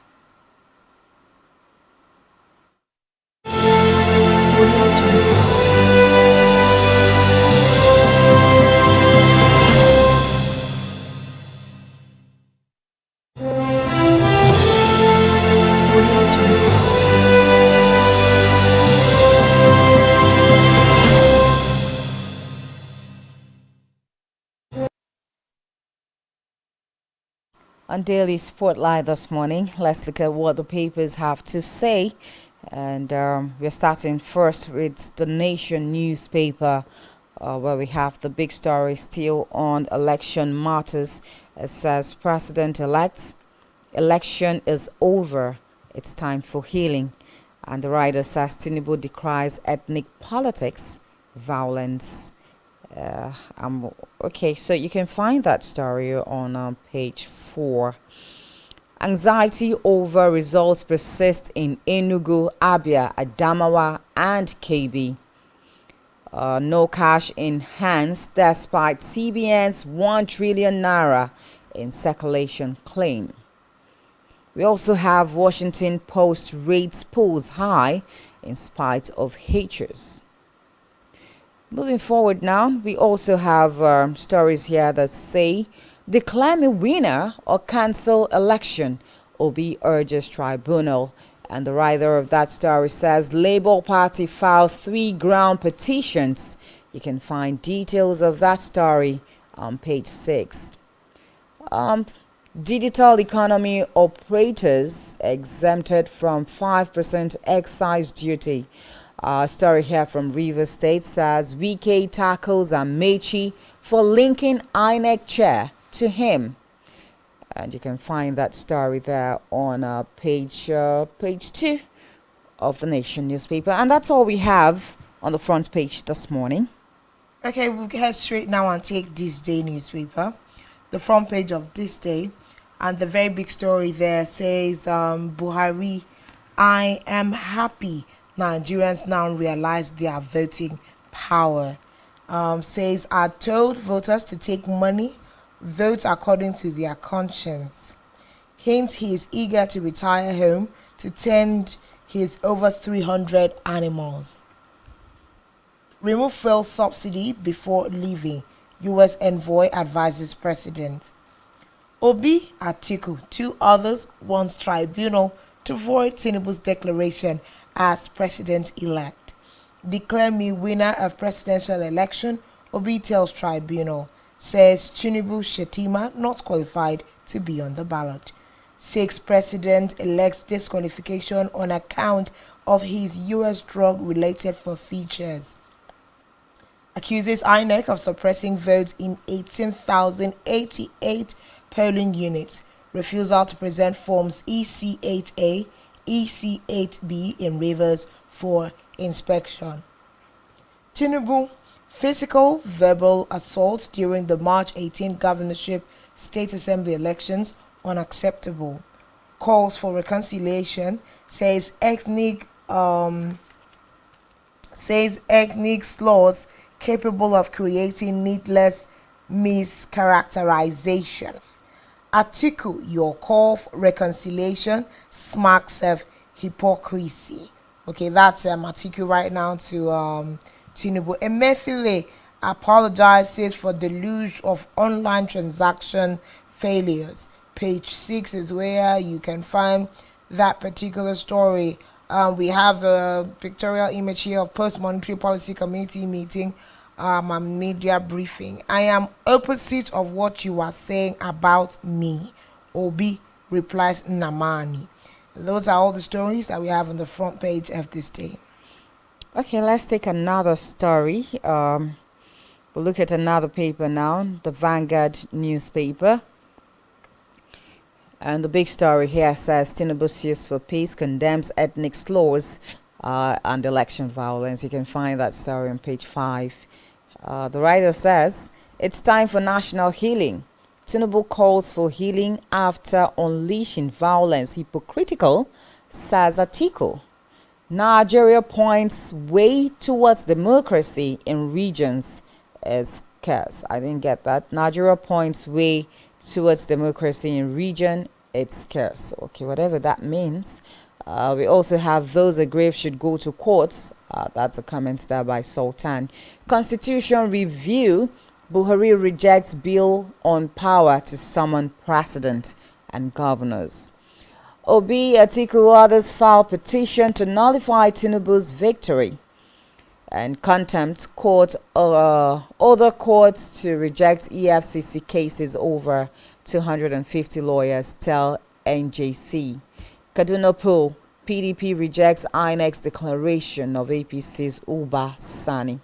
On Daily Spotlight this morning, let's look at what the papers have to say. And we're starting first with the Nation newspaper, where we have the big story still on election matters. It says, President-elect, election is over. It's time for healing. And the writer says, Tinubu decries ethnic politics, violence. Okay, so you can find that story on page 4. Anxiety over results persists in Enugu, Abia, Adamawa, and KB. No cash in hands despite CBN's 1 trillion naira in circulation claim. We also have Washington Post rates polls high in spite of haters. Moving forward now, we also have stories here that say, declare me winner or cancel election, Obi urges tribunal. And the writer of that story says, Labour Party files 3 ground petitions. You can find details of that story on page 6. Digital economy operators exempted from 5% excise duty. Story here from Rivers State says VK tackles Amechi for linking INEC chair to him. And you can find that story there on page 2 of the Nation newspaper. And that's all we have on the front page this morning. Okay, we'll head straight now and take This Day newspaper. The front page of This Day. And the very big story there says, Buhari, I am happy Nigerians now realize their voting power. Says, I told voters to take money, vote according to their conscience. Hints he is eager to retire home to tend his over 300 animals. Remove fuel subsidy before leaving. U.S. envoy advises president. Obi, Atiku, 2 others want tribunal to void Tinubu's declaration as president-elect. Declare me winner of presidential election, Obi tells tribunal. Says Tinubu Shetima not qualified to be on the ballot. 6 president-elect's disqualification on account of his U.S. drug-related forfeitures. Accuses INEC of suppressing votes in 18,088 polling units. Refusal to present forms EC8A, EC8B in Rivers for inspection. Tinubu, physical, verbal assault during the March 18 governorship state assembly elections unacceptable. Calls for reconciliation, says ethnic slurs capable of creating needless mischaracterization. Atiku, your call for reconciliation smacks of hypocrisy. Okay, that's Atiku right now to Tinubu. Emefiele apologizes for deluge of online transaction failures. Page 6 is where you can find that particular story. We have a pictorial image here of post-monetary policy committee meeting, a media briefing. I am opposite of what you are saying about me, Obi replies Namani. Those are all the stories that we have on the front page of This Day. Okay, let's take another story. We'll look at another paper now, the Vanguard newspaper. And the big story here says Tinubu sues for peace, condemns ethnic slurs and election violence. You can find that story on page 5. The writer says, it's time for national healing. Tinubu calls for healing after unleashing violence. Hypocritical, says Atiku. Nigeria points way towards democracy in regions as scarce. I didn't get that. Nigeria points way towards democracy in region, it's scarce. Okay, whatever that means. We also have those aggrieved should go to courts. That's a comment there by Sultan. Constitution review. Buhari rejects bill on power to summon president and governors. Obi, Atiku, others file petition to nullify Tinubu's victory. And contempt court other courts to reject EFCC cases over 250 lawyers tell NJC. Kaduna poll, PDP rejects INEC's declaration of APC's Uba Sani.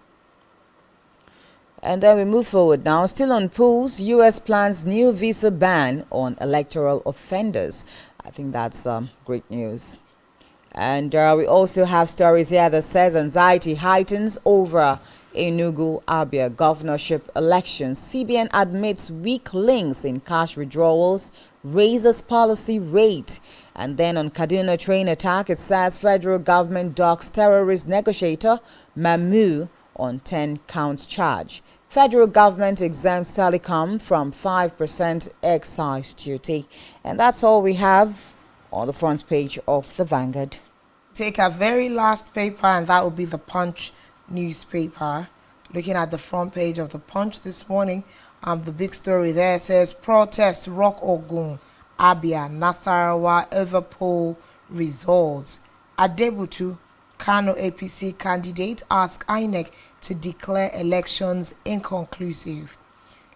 And then we move forward now. Still on polls, U.S. plans new visa ban on electoral offenders. I think that's great news. And we also have stories here that says anxiety heightens over Enugu Abia governorship elections. CBN admits weak links in cash withdrawals, raises policy rate. And then on Kaduna train attack, it says federal government docks terrorist negotiator Mamu on 10-count charge. Federal government exempts telecom from 5% excise duty. And that's all we have on the front page of the Vanguard. Take our very last paper, and that will be the Punch newspaper. Looking at the front page of the Punch this morning, the big story there says protest rock Ogun, Abia, Nasarawa over poll results. Adebutu, Kano APC candidate, asked INEC to declare elections inconclusive.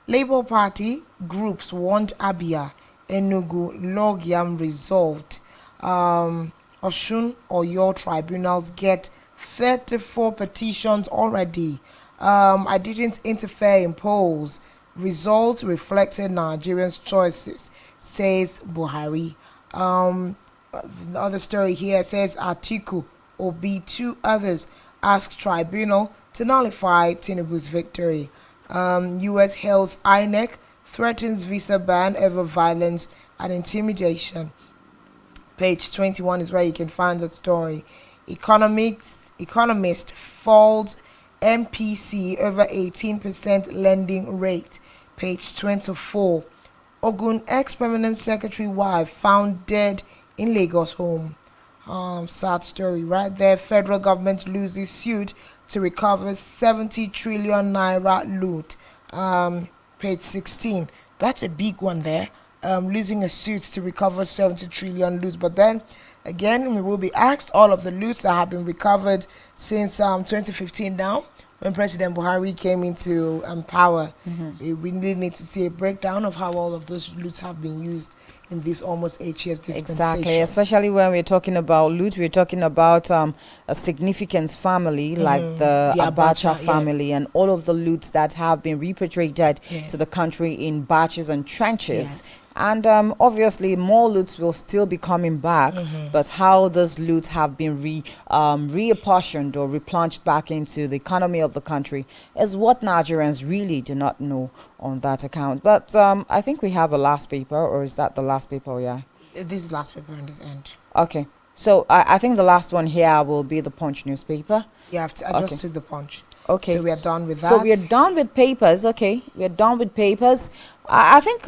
Labour Party groups want Abia, Enugu, Logiam resolved. Osun or your tribunals get 34 petitions already. I didn't interfere in polls. Results reflected Nigerians' choices, says Buhari. The other story here says Atiku, Obi, 2 others ask tribunal to nullify Tinubu's victory. U.S. hails INEC, threatens visa ban over violence and intimidation. Page 21 is where you can find the story. Economist falls MPC over 18% lending rate. Page 24. Ogun ex-permanent secretary wife found dead in Lagos home. Sad story right there. Federal government loses suit to recover 70 trillion naira loot. Page 16. That's a big one there. Losing a suit to recover 70 trillion loot. But then again, we will be asked all of the loots that have been recovered since 2015 now, when President Buhari came into power. We really need to see a breakdown of how all of those loots have been used in this almost 8 years dispensation. Exactly, especially when we're talking about loot, we're talking about a significant family like the Abacha family, and all of the loots that have been repatriated to the country in batches and trenches. And obviously more loots will still be coming back, but how those loots have been reapportioned or replenished back into the economy of the country is what Nigerians really do not know on that account. But I think we have a last paper, or is that the last paper? Yeah, this is the last paper on this end. Okay, so I think the last one here will be the Punch newspaper. Yeah, I just took the Punch. Okay, so we are done with that. So we are done with papers. Okay, we are done with papers. I think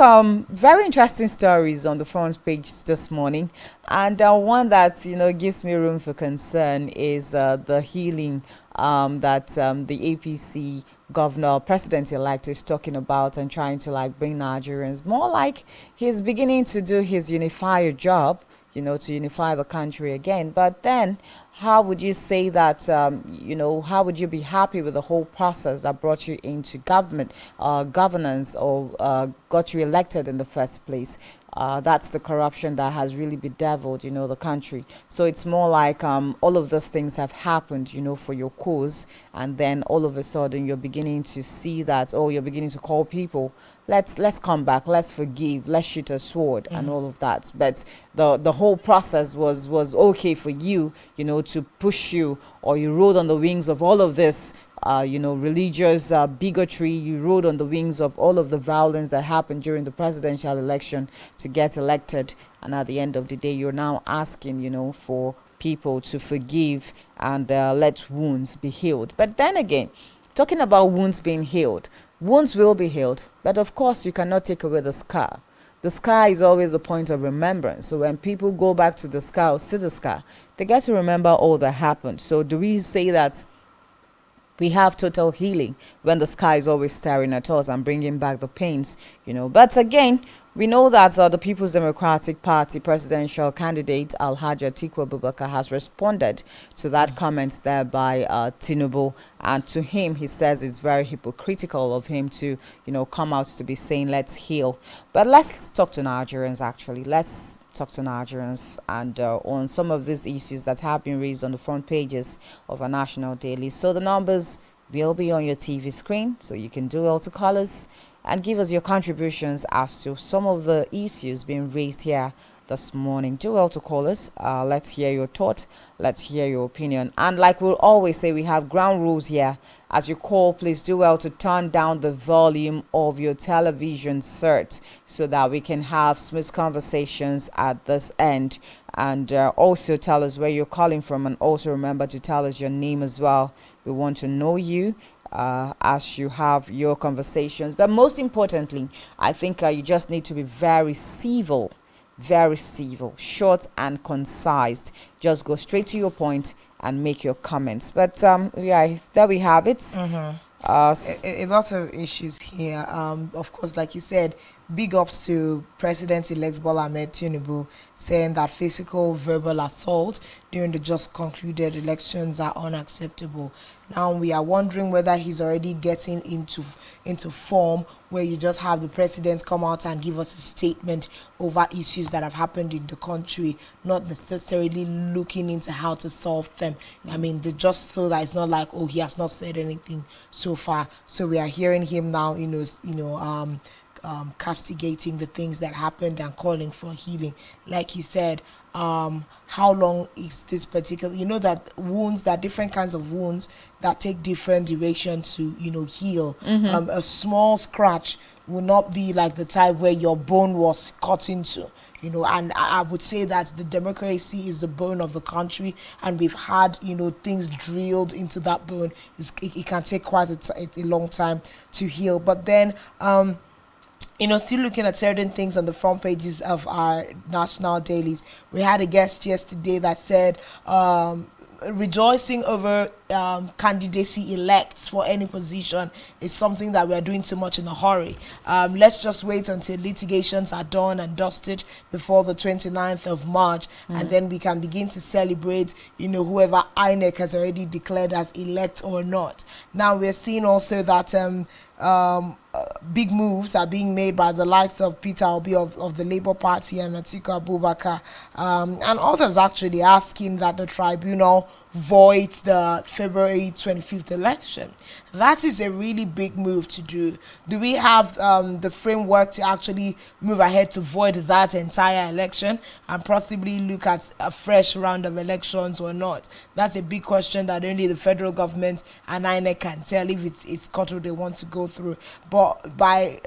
very interesting stories on the front page this morning, and one that gives me room for concern is the healing that the APC governor, president-elect, is talking about and trying to bring Nigerians more like he's beginning to do his unifier job, to unify the country again. But then, how would you say that, how would you be happy with the whole process that brought you into governance, or got you elected in the first place? That's the corruption that has really bedeviled, the country. So it's more like all of those things have happened, for your cause, and then all of a sudden you're beginning to see that, you're beginning to call people, let's come back, let's forgive, let's shoot a sword, and all of that. But the whole process was okay for you, to push you, or you rode on the wings of all of this religious bigotry. You rode on the wings of all of the violence that happened during the presidential election to get elected. And at the end of the day, you're now asking, for people to forgive and let wounds be healed. But then again, talking about wounds being healed, wounds will be healed. But of course, you cannot take away the scar. The scar is always a point of remembrance. So when people go back to the scar or see the scar, they get to remember all that happened. So do we say that we have total healing when the sky is always staring at us and bringing back the pains, But again, we know that the People's Democratic Party presidential candidate Alhaji Atiku Abubakar has responded to that comment there by Tinubu, and to him, he says it's very hypocritical of him to, come out to be saying let's heal. But let's talk to Nigerians. Actually, let's talk to Nigerians and on some of these issues that have been raised on the front pages of our national daily. So the numbers will be on your TV screen, so you can do well to call us and give us your contributions as to some of the issues being raised here this morning. Do well to call us. Let's hear your thought. Let's hear your opinion. And like we'll always say, we have ground rules here. As you call, please do well to turn down the volume of your television set so that we can have smooth conversations at this end. And also tell us where you're calling from, and also remember to tell us your name as well. We want to know you as you have your conversations. But most importantly, I think you just need to be very civil very civil, short and concise. Just go straight to your point and make your comments. But yeah, there we have it. A lot of issues here. Of course, like you said, big ups to President-elect Bola Ahmed Tinubu, saying that physical, verbal assault during the just concluded elections are unacceptable. Now we are wondering whether he's already getting into form where you just have the president come out and give us a statement over issues that have happened in the country, not necessarily looking into how to solve them. I mean, they just feel that it's not like, oh, he has not said anything so far. So we are hearing him now, castigating the things that happened and calling for healing. Like he said, how long is this particular, that wounds, that different kinds of wounds that take different duration to, heal. A small scratch will not be like the type where your bone was cut into. And I would say that the democracy is the bone of the country, and we've had, things drilled into that bone. It can take quite a long time to heal. But then, still looking at certain things on the front pages of our national dailies. We had a guest yesterday that said, rejoicing over candidacy elects for any position is something that we are doing too much in a hurry. Let's just wait until litigations are done and dusted before the 29th of March, and then we can begin to celebrate, whoever INEC has already declared as elect or not. Now we're seeing also that big moves are being made by the likes of Peter Obi of the Labour Party and Atiku Abubakar, and others actually asking that the tribunal void the February 25th election. That is a really big move to do. Do we have the framework to actually move ahead to void that entire election and possibly look at a fresh round of elections or not? That's a big question that only the federal government and INEC can tell if it's cut or they want to go through. But by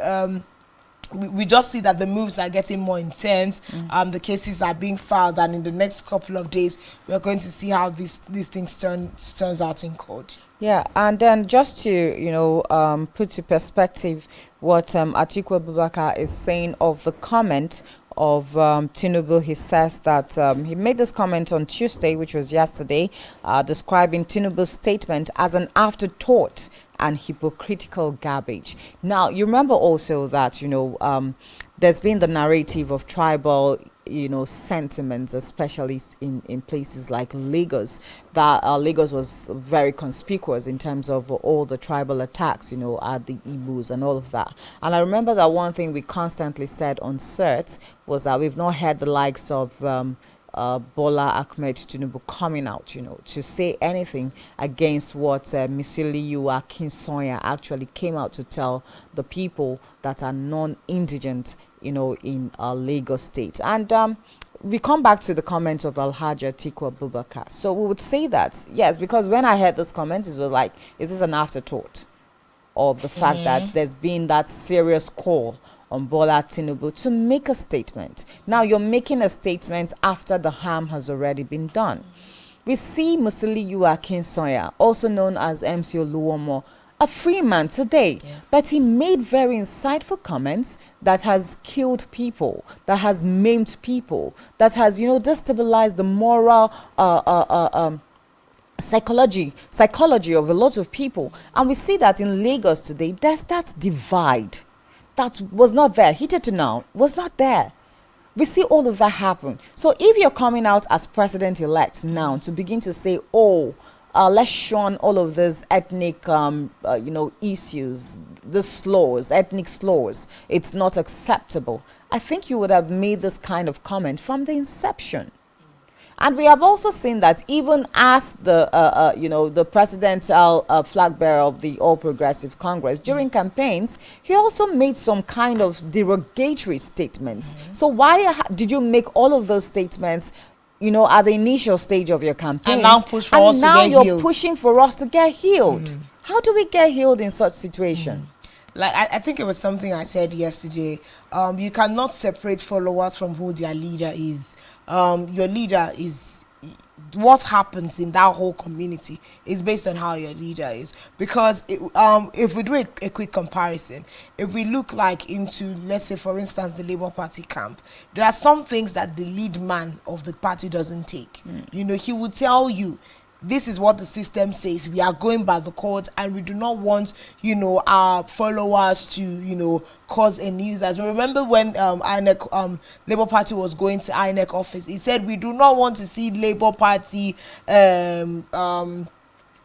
we just see that the moves are getting more intense. The cases are being filed, and in the next couple of days, we're going to see how these things turns out in court. Yeah, and then just to put to perspective what Atiku Abubakar is saying of the comment of Tinubu. He says that he made this comment on Tuesday, which was yesterday, describing Tinubu's statement as an afterthought and hypocritical garbage. Now, you remember also that, there's been the narrative of tribal, sentiments, especially in places like Lagos, that Lagos was very conspicuous in terms of all the tribal attacks, at the Igbos and all of that. And I remember that one thing we constantly said on CERT was that we've not heard the likes of Bola Ahmed Tinubu coming out, to say anything against what Misiliu Akinsoya actually came out to tell the people that are non-indigent, in Lagos State. And we come back to the comment of Alhaji Atiku Abubakar. So we would say that, yes, because when I heard this comment, it was like, is this an afterthought of the fact that there's been that serious call on Bola Tinubu to make a statement? Now you're making a statement after the harm has already been done. We see Musiliu Akinsoya, also known as MC Oluomo, a free man today, but he made very insightful comments that has killed people, that has maimed people, that has, destabilized the moral psychology of a lot of people. And we see that in Lagos today, there's that divide that was not there, heated to now, was not there. We see all of that happen. So if you're coming out as president-elect now to begin to say, let's shun all of these ethnic, issues, the slurs, ethnic slurs, it's not acceptable, I think you would have made this kind of comment from the inception. And we have also seen that even as the presidential flag bearer of the All Progressive Congress, during campaigns, he also made some kind of derogatory statements. So why did you make all of those statements, at the initial stage of your campaign? And now you're pushing for us to get healed. How do we get healed in such situation? Like, I think it was something I said yesterday. You cannot separate followers from who their leader is. Your leader is what happens in that whole community is based on how your leader is. Because if we do a quick comparison, if we look like into, let's say for instance, the Labour Party camp, there are some things that the lead man of the party doesn't take. You know, he would tell you, this is what the system says, we are going by the court, and we do not want, you know, our followers to, you know, cause any users. Remember when INEC, Labour Party was going to INEC office, he said we do not want to see Labour Party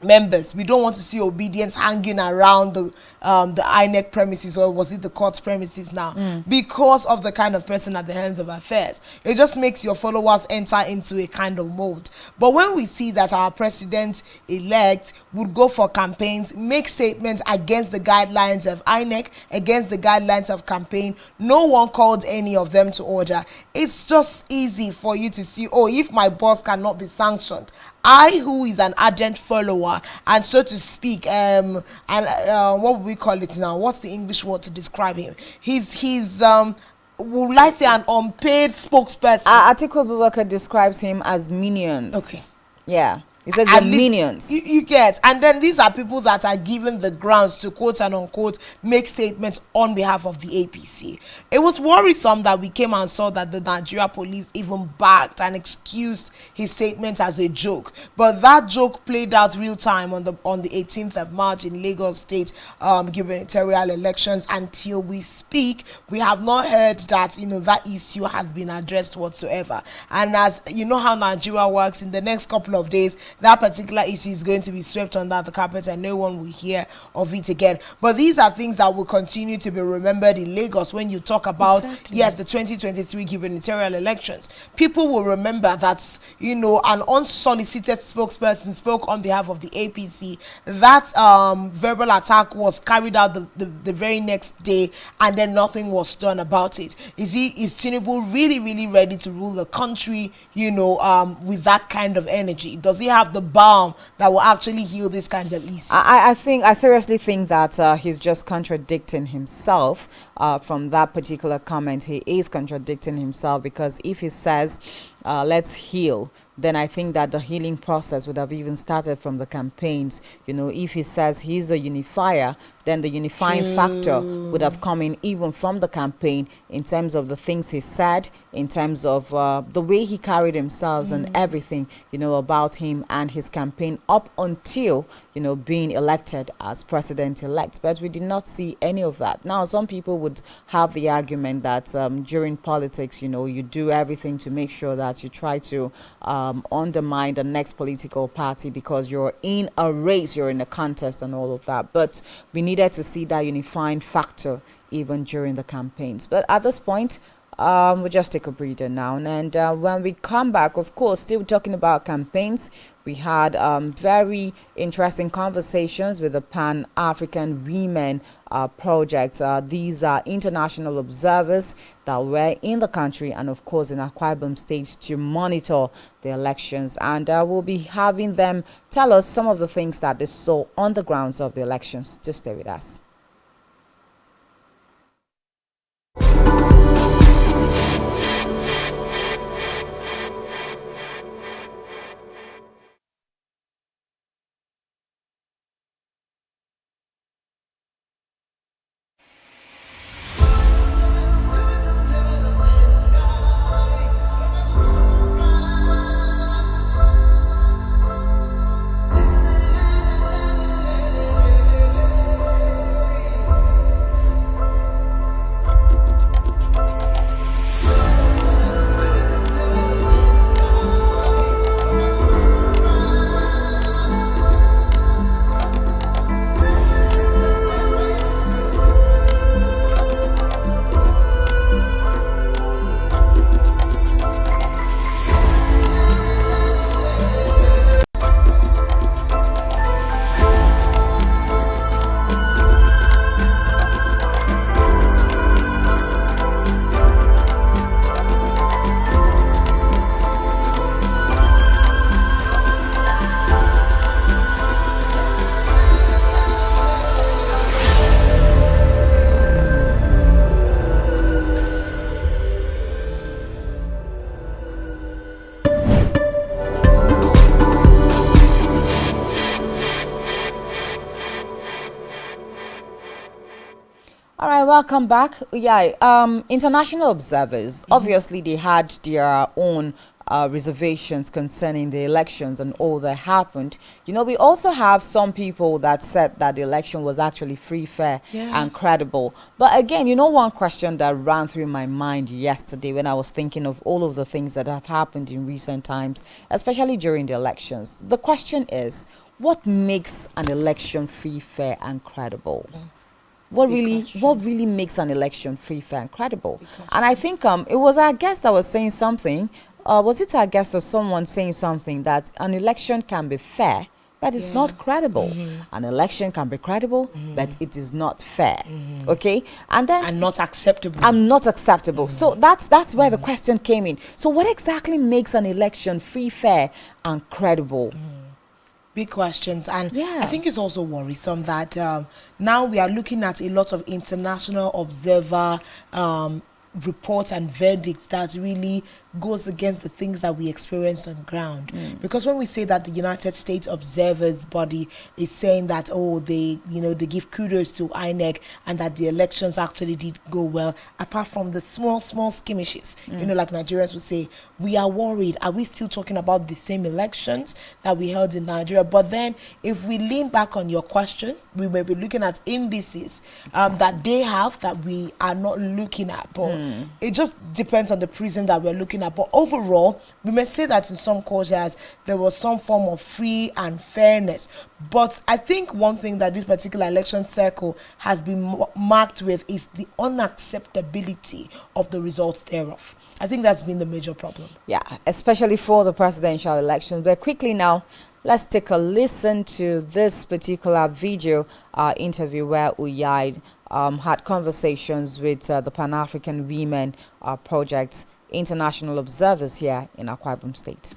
members, we don't want to see obedience hanging around the INEC premises, or was it the court premises now, because of the kind of person at the hands of affairs. It just makes your followers enter into a kind of mold. But when we see that our president-elect would go for campaigns, make statements against the guidelines of INEC, against the guidelines of campaign, no one called any of them to order. It's just easy for you to see, oh, if my boss cannot be sanctioned, I, who is an ardent follower, and so to speak, what would we call it now? What's the English word to describe him? He's would I say an unpaid spokesperson? Atiku Abubakar describes him as minions. Okay. Yeah. He says the minions. You get, and then these are people that are given the grounds to quote and unquote make statements on behalf of the APC. It was worrisome that we came and saw that the Nigeria police even backed and excused his statement as a joke. But that joke played out real time on the 18th of March in Lagos State gubernatorial elections. Until we speak, we have not heard that, you know, that issue has been addressed whatsoever. And as you know how Nigeria works, in the next couple of days, that particular issue is going to be swept under the carpet and no one will hear of it again. But these are things that will continue to be remembered in Lagos when you talk about, yes, the 2023 gubernatorial elections. People will remember that, you know, an unsolicited spokesperson spoke on behalf of the APC. That verbal attack was carried out the very next day, and then nothing was done about it. Is Tinubu really ready to rule the country, you know, with that kind of energy? Does he have the balm that will actually heal these kinds of issues? I seriously think that he's just contradicting himself from that particular comment. He is contradicting himself, because if he says let's heal, then I think that the healing process would have even started from the campaigns. You know, if he says he's a unifier, then the unifying factor would have come in even from the campaign, in terms of the things he said, in terms of the way he carried himself and everything, you know, about him and his campaign up until, you know, being elected as president-elect. But we did not see any of that. Now, some people would have the argument that during politics, you know, you do everything to make sure that you try to undermine the next political party because you're in a race, you're in a contest and all of that. But we needed to see that unifying factor even during the campaigns. But at this point, we'll just take a breather now. And when we come back, of course, still talking about campaigns, we had very interesting conversations with the Pan-African Women Project. These are international observers that were in the country and, of course, in Akwa Ibom State to monitor the elections. And we'll be having them tell us some of the things that they saw on the grounds of the elections. Just stay with us. welcome back. International observers, obviously they had their own reservations concerning the elections and all that happened. We also have some people that said that the election was actually free, fair, and credible. But again, one question that ran through my mind yesterday when I was thinking of all of the things that have happened in recent times, especially during the elections. The question is, what makes an election free, fair, and credible? What really makes an election free, fair, and credible? And I think it was our guest that was saying something. Was it our guest or someone saying something that an election can be fair, but it's not credible? An election can be credible, but it is not fair. Okay, and not acceptable. And not acceptable. So that's where the question came in. So what exactly makes an election free, fair, and credible? Big questions, and I think it's also worrisome that now we are looking at a lot of international observer reports and verdicts that really goes against the things that we experienced on ground. Because when we say that the United States Observers Body is saying that, they give kudos to INEC and that the elections actually did go well, apart from the small skirmishes, like Nigerians would say, we are worried. Are we still talking about the same elections that we held in Nigeria? But then if we lean back on your questions, we may be looking at indices that they have that we are not looking at. But it just depends on the prism that we're looking at. But overall, we may say that in some cultures there was some form of free and fairness. But I think one thing that this particular election cycle has been marked with is the unacceptability of the results thereof. I think that's been the major problem. Yeah, especially for the presidential elections. But quickly now, let's take a listen to this particular video interview where Uyai had conversations with the Pan-African Women Project's international observers here in Akwa Ibom State.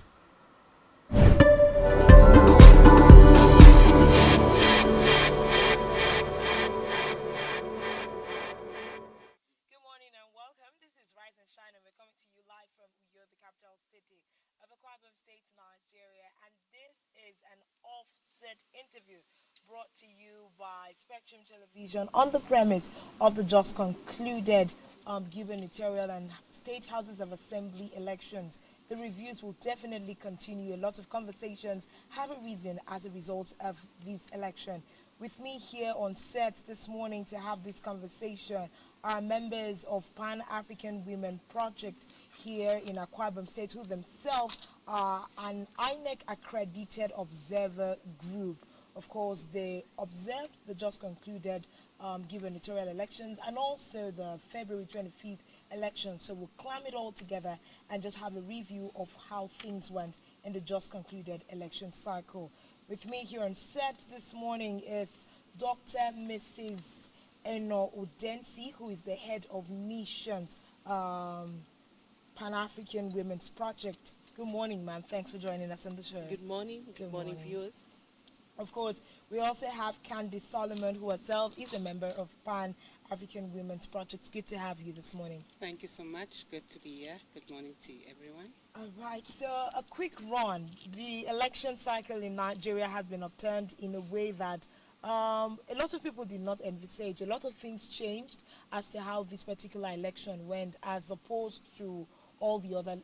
Interview brought to you by Spectrum Television on the premise of the just concluded gubernatorial and state houses of assembly elections. The reviews will definitely continue. A lot of conversations have arisen as a result of this election. With me here on set this morning to have this conversation are members of Pan-African Women Project here in Akwa Ibom State, who themselves are an INEC accredited observer group. Of course, they observed the just concluded gubernatorial elections and also the February 25th election. So we'll clam it all together and just have a review of how things went in the just concluded election cycle. With me here on set this morning is Dr. Mrs. Eno Udensi, who is the head of Missions Pan-African Women's Project. Good morning, ma'am. Thanks for joining us on the show. Good morning. Good morning, viewers. Of course, we also have Candice Solomon, who herself is a member of Pan-African Women's Project. Good to have you this morning. Thank you so much. Good to be here. Good morning to everyone. All right, so a quick run. The election cycle in Nigeria has been upturned in a way that a lot of people did not envisage. A lot of things changed as to how this particular election went as opposed to all the other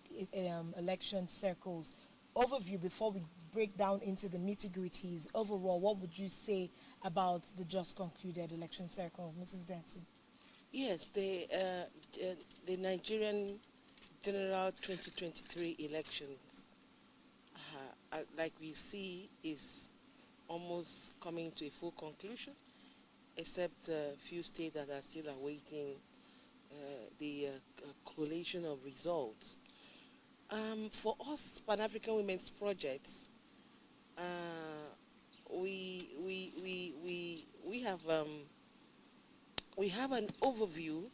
election circles. Overview before we break down into the nitty-gritties. Overall, what would you say about the just concluded election cycle, Mrs. Dancy? Yes, the Nigerian General 2023 elections, like we see, is almost coming to a full conclusion, except a few states that are still awaiting the collation of results. For us, Pan-African Women's Projects, we have an overview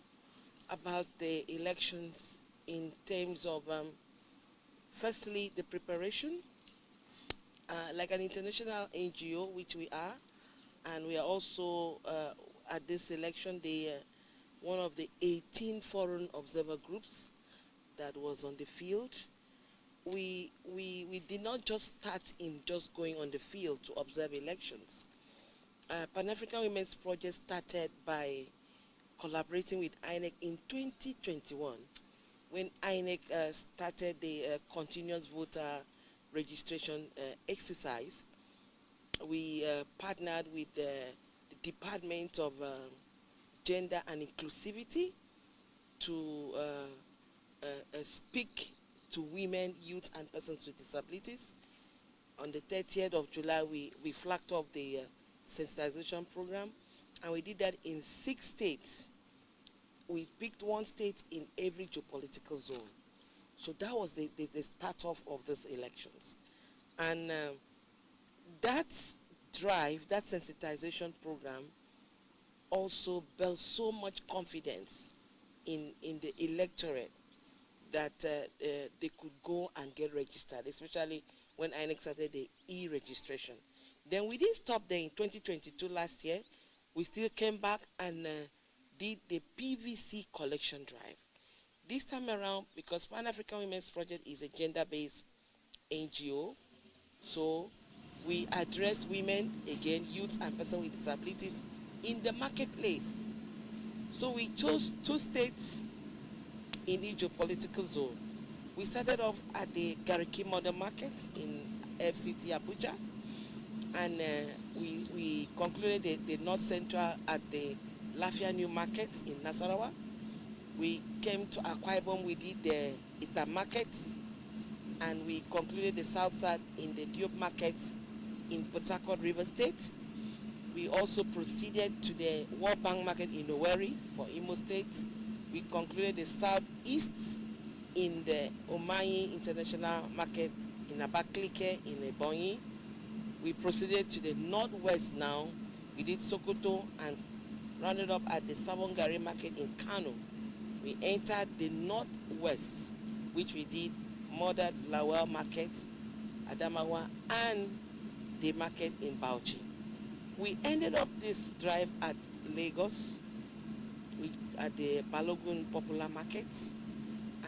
about the elections in terms of firstly the preparation, like an international NGO, which we are, and we are also at this election one of the 18 foreign observer groups that was on the field. We did not just start in just going on the field to observe elections. Pan-African Women's Project started by collaborating with INEC in 2021 when INEC started the continuous voter registration exercise. We partnered with the Department of Gender and Inclusivity to speak to women, youth, and persons with disabilities. On the 30th of July, we flagged off the sensitization program, and we did that in 6 states. We picked 1 state in every geopolitical zone. So that was the start off of these elections. And that drive, that sensitization program, also built so much confidence in the electorate that they could go and get registered, especially when INEC started the e-registration. Then we didn't stop there. In 2022, last year, we still came back and did the PVC collection drive. This time around, because Pan-African Women's Project is a gender-based NGO, so we address women, again, youth and persons with disabilities in the marketplace. So we chose 2 states in each geopolitical zone. We started off at the Gariki Model Market in FCT Abuja, and we concluded the North Central at the Lafia New Market in Nasarawa. We came to Akwa Ibom, we did the Ita Market, and we concluded the South Side in the Diop Market in Port Harcourt, River State. We also proceeded to the World Bank Market in Owerri for Imo State. We concluded the Southeast in the Omayi International Market in Abakaliki in Ebonyi. We proceeded to the Northwest now. We did Sokoto and rounded up at the Sabongari Market in Kano. We entered the Northwest, which we did Modern Lawal Market, Adamawa, and the market in Bauchi. We ended up this drive at Lagos, at the Balogun Popular Market,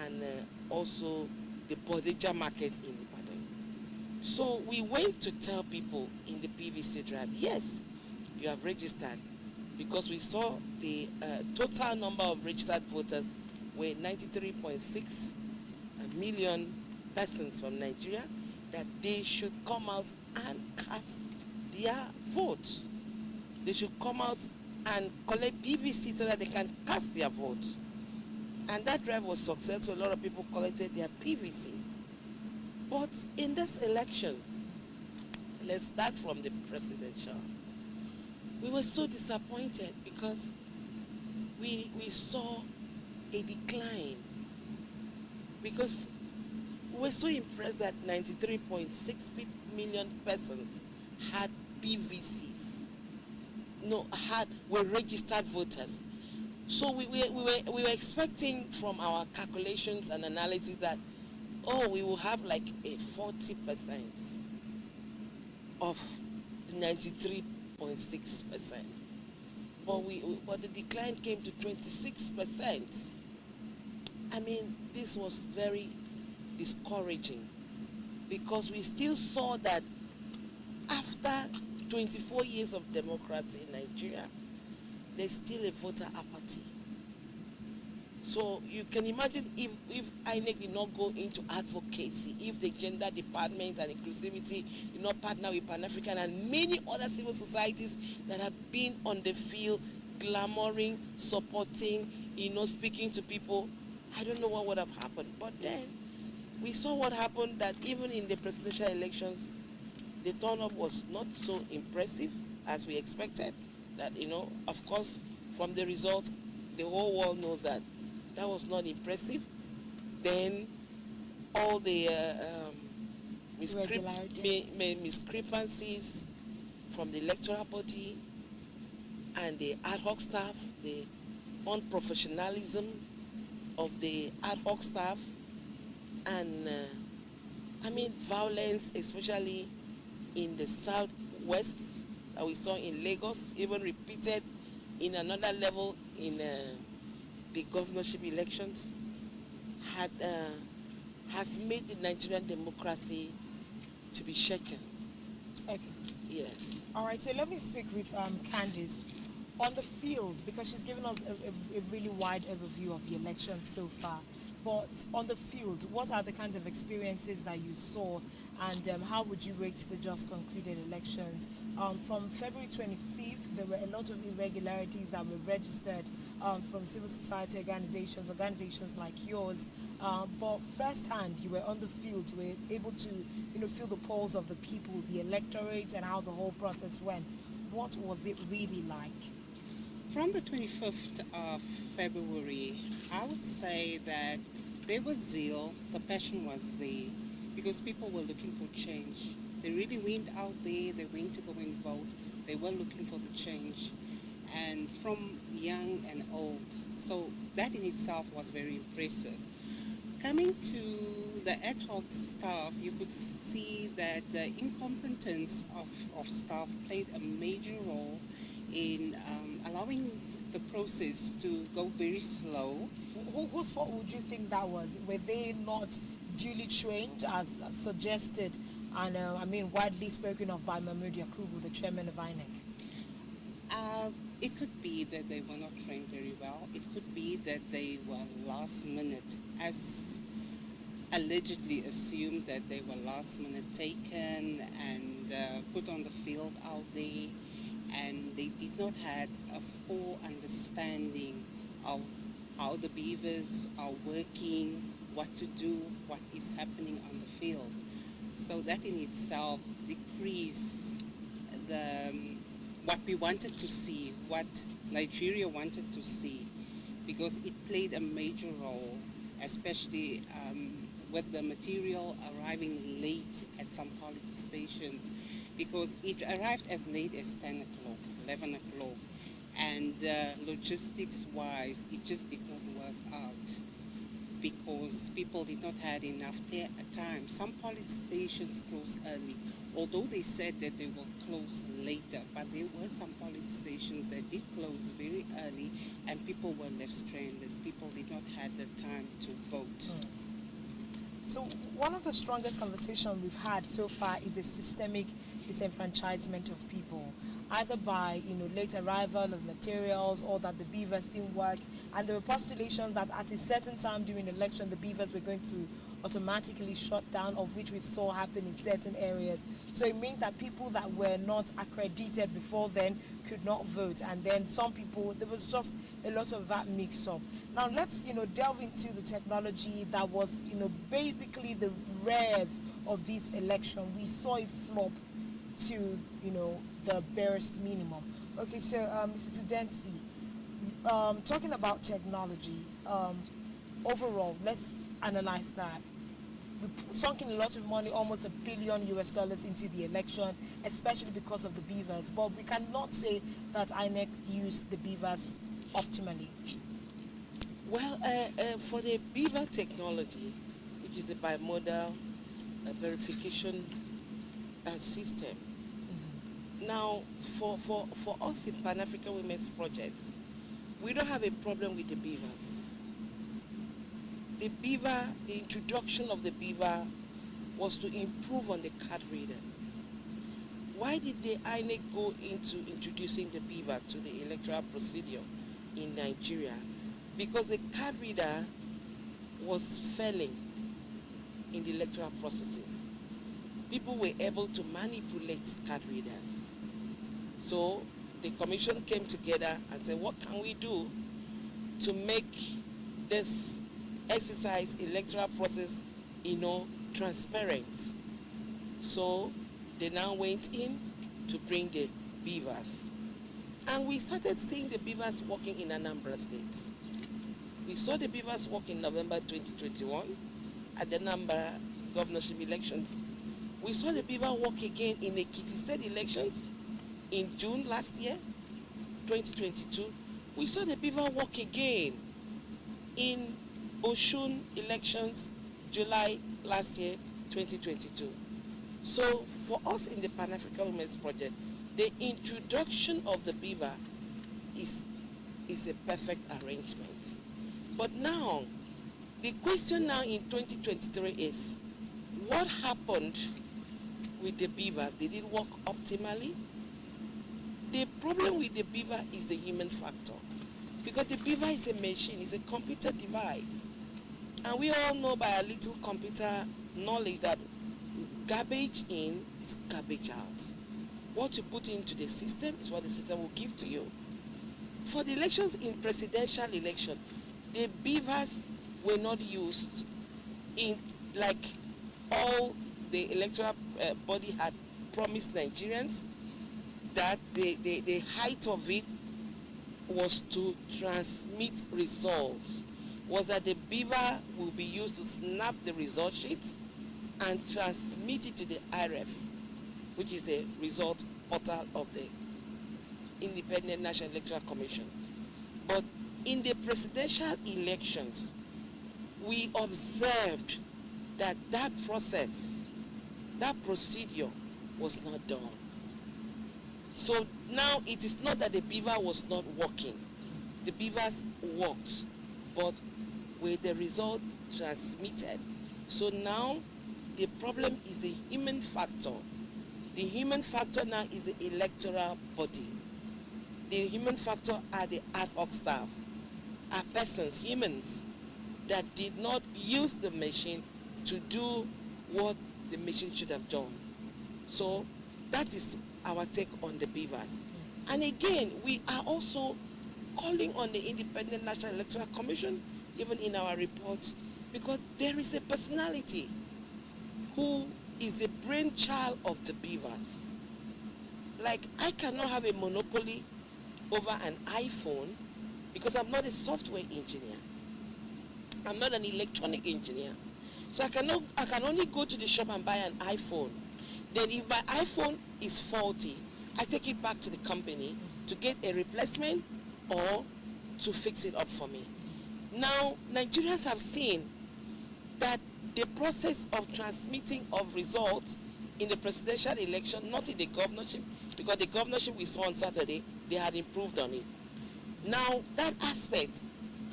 and also the Bodija Market in Ibadan. So we went to tell people in the PVC drive, yes, you have registered, because we saw the total number of registered voters were 93.6 million persons from Nigeria, that they should come out and cast their votes. They should come out and collect PVC so that they can cast their votes. And that drive was successful. A lot of people collected their PVCs. But in this election, let's start from the presidential. We were so disappointed because we saw a decline, because we were so impressed that 93.6 million persons had PVCs. Were registered voters. So we were expecting from our calculations and analysis that, we will have like a 40% of the 93.6%. But the decline came to 26%. I mean, this was very discouraging, because we still saw that after 24 years of democracy in Nigeria, there's still a voter apathy. So you can imagine if INEC did not go into advocacy, if the Gender Department and Inclusivity did not partner with Pan-African and many other civil societies that have been on the field, glamoring, supporting, speaking to people, I don't know what would have happened. But then we saw what happened, that even in the presidential elections, the turnout was not so impressive as we expected. That, of course, from the result, the whole world knows that that was not impressive. Then all the discrepancies from the electoral body and the ad hoc staff, the unprofessionalism of the ad hoc staff, and violence, especially in the southwest that we saw in Lagos, even repeated in another level in the governorship elections, has made the Nigerian democracy to be shaken. Okay. Yes. All right, so let me speak with Candice on the field, because she's given us a really wide overview of the election so far, but on the field, what are the kinds of experiences that you saw, and how would you rate the just concluded elections? From February 25th, there were a lot of irregularities that were registered from civil society organizations like yours, but firsthand, you were on the field, you were able to, feel the pulse of the people, the electorate, and how the whole process went. What was it really like? From the 25th of February, I would say that there was zeal, the passion was there, because people were looking for change. They really went out there, they went to go and vote, they were looking for the change, and from young and old. So that in itself was very impressive. Coming to the ad hoc staff, you could see that the incompetence of staff played a major role in allowing the process to go very slow. Whose fault would you think that was? Were they not duly trained as suggested and widely spoken of by Mahmoud Yakubu, the chairman of INEC? It could be that they were not trained very well. It could be that they were last minute, as allegedly assumed that they were last minute taken and put on the field out there, and they did not have a full understanding of how the beavers are working, what to do, what is happening on the field. So that in itself decreased what we wanted to see, what Nigeria wanted to see, because it played a major role, especially with the material arriving late at some polling stations, because it arrived as late as 10 o'clock, 11 o'clock, and logistics-wise, it just did not work out, because people did not have enough time. Some polling stations closed early, although they said that they will close later, but there were some polling stations that did close very early, and people were left stranded. People did not have the time to vote. So one of the strongest conversations we've had so far is a systemic disenfranchisement of people, either by late arrival of materials or that the beavers didn't work, and there were postulations that at a certain time during the election the beavers were going to automatically shut down, of which we saw happen in certain areas. So it means that people that were not accredited before then could not vote, and then some people, there was just a lot of that mix-up. Now let's delve into the technology that was basically the rev of this election. We saw it flop to the barest minimum. Okay, so Mrs. Udensi, talking about technology, overall, let's analyze that. We sunk in a lot of money, almost $1 billion into the election, especially because of the beavers. But we cannot say that INEC used the beavers optimally. Well, for the beaver technology, which is a bimodal verification system, now for us in Pan-African Women's Projects, we don't have a problem with the beavers. The introduction of the beaver was to improve on the card reader. Why did the INEC go into introducing the beaver to the electoral procedure in Nigeria? Because the card reader was failing in the electoral processes. People were able to manipulate card readers. So the commission came together and said, what can we do to make this exercise electoral process, transparent? So they now went in to bring the beavers. And we started seeing the beavers working in Anambra State. We saw the beavers work in November 2021 at the Anambra governorship elections. We saw the beaver work again in Ekiti State elections in June last year, 2022. We saw the beaver work again in Oshun elections, July last year, 2022. So for us in the Pan-African Women's Project, the introduction of the beaver is a perfect arrangement. But now, the question now in 2023 is, what happened with the beavers? Did it work optimally? The problem with the beaver is the human factor. Because the beaver is a machine, it's a computer device. And we all know by a little computer knowledge that garbage in is garbage out. What you put into the system is what the system will give to you. For the elections in presidential election, the beavers were not used in like all the electoral body had promised Nigerians, that the height of it was to transmit results, was that the beaver will be used to snap the result sheet and transmit it to the IRF, which is the result portal of the Independent National Electoral Commission. But in the presidential elections, we observed that that process, that procedure was not done. So now it is not that the beaver was not working. The beavers worked, but with the result transmitted. So now the problem is the human factor. The human factor now is the electoral body. The human factor are the ad hoc staff, are persons, humans, that did not use the machine to do what the machine should have done. So that is our take on the beavers. And again, we are also calling on the Independent National Electoral Commission, even in our report, because there is a personality who is the brainchild of the beavers. Like, I cannot have a monopoly over an iPhone because I'm not a software engineer. I'm not an electronic engineer. So I can only go to the shop and buy an iPhone. Then if my iPhone is faulty, I take it back to the company to get a replacement or to fix it up for me. Now, Nigerians have seen that the process of transmitting of results in the presidential election, not in the governorship, because the governorship we saw on Saturday, they had improved on it. Now, that aspect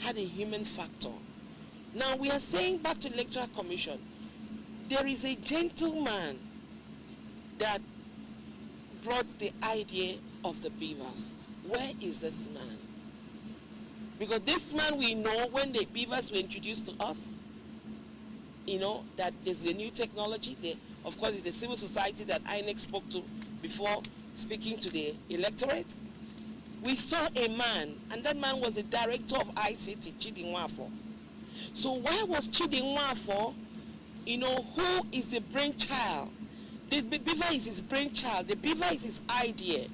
had a human factor. Now, we are saying back to the Electoral Commission, there is a gentleman that brought the idea of the beavers. Where is this man? Because this man, we know when the beavers were introduced to us, you know, that there's a new technology. Of course, it's the civil society that INEC spoke to before speaking to the electorate. We saw a man, and that man was the director of ICT, Chidi Nwafo. So why was Chidi Nwafo, you know, who is the brainchild? The beaver is his brainchild. The beaver is his idea.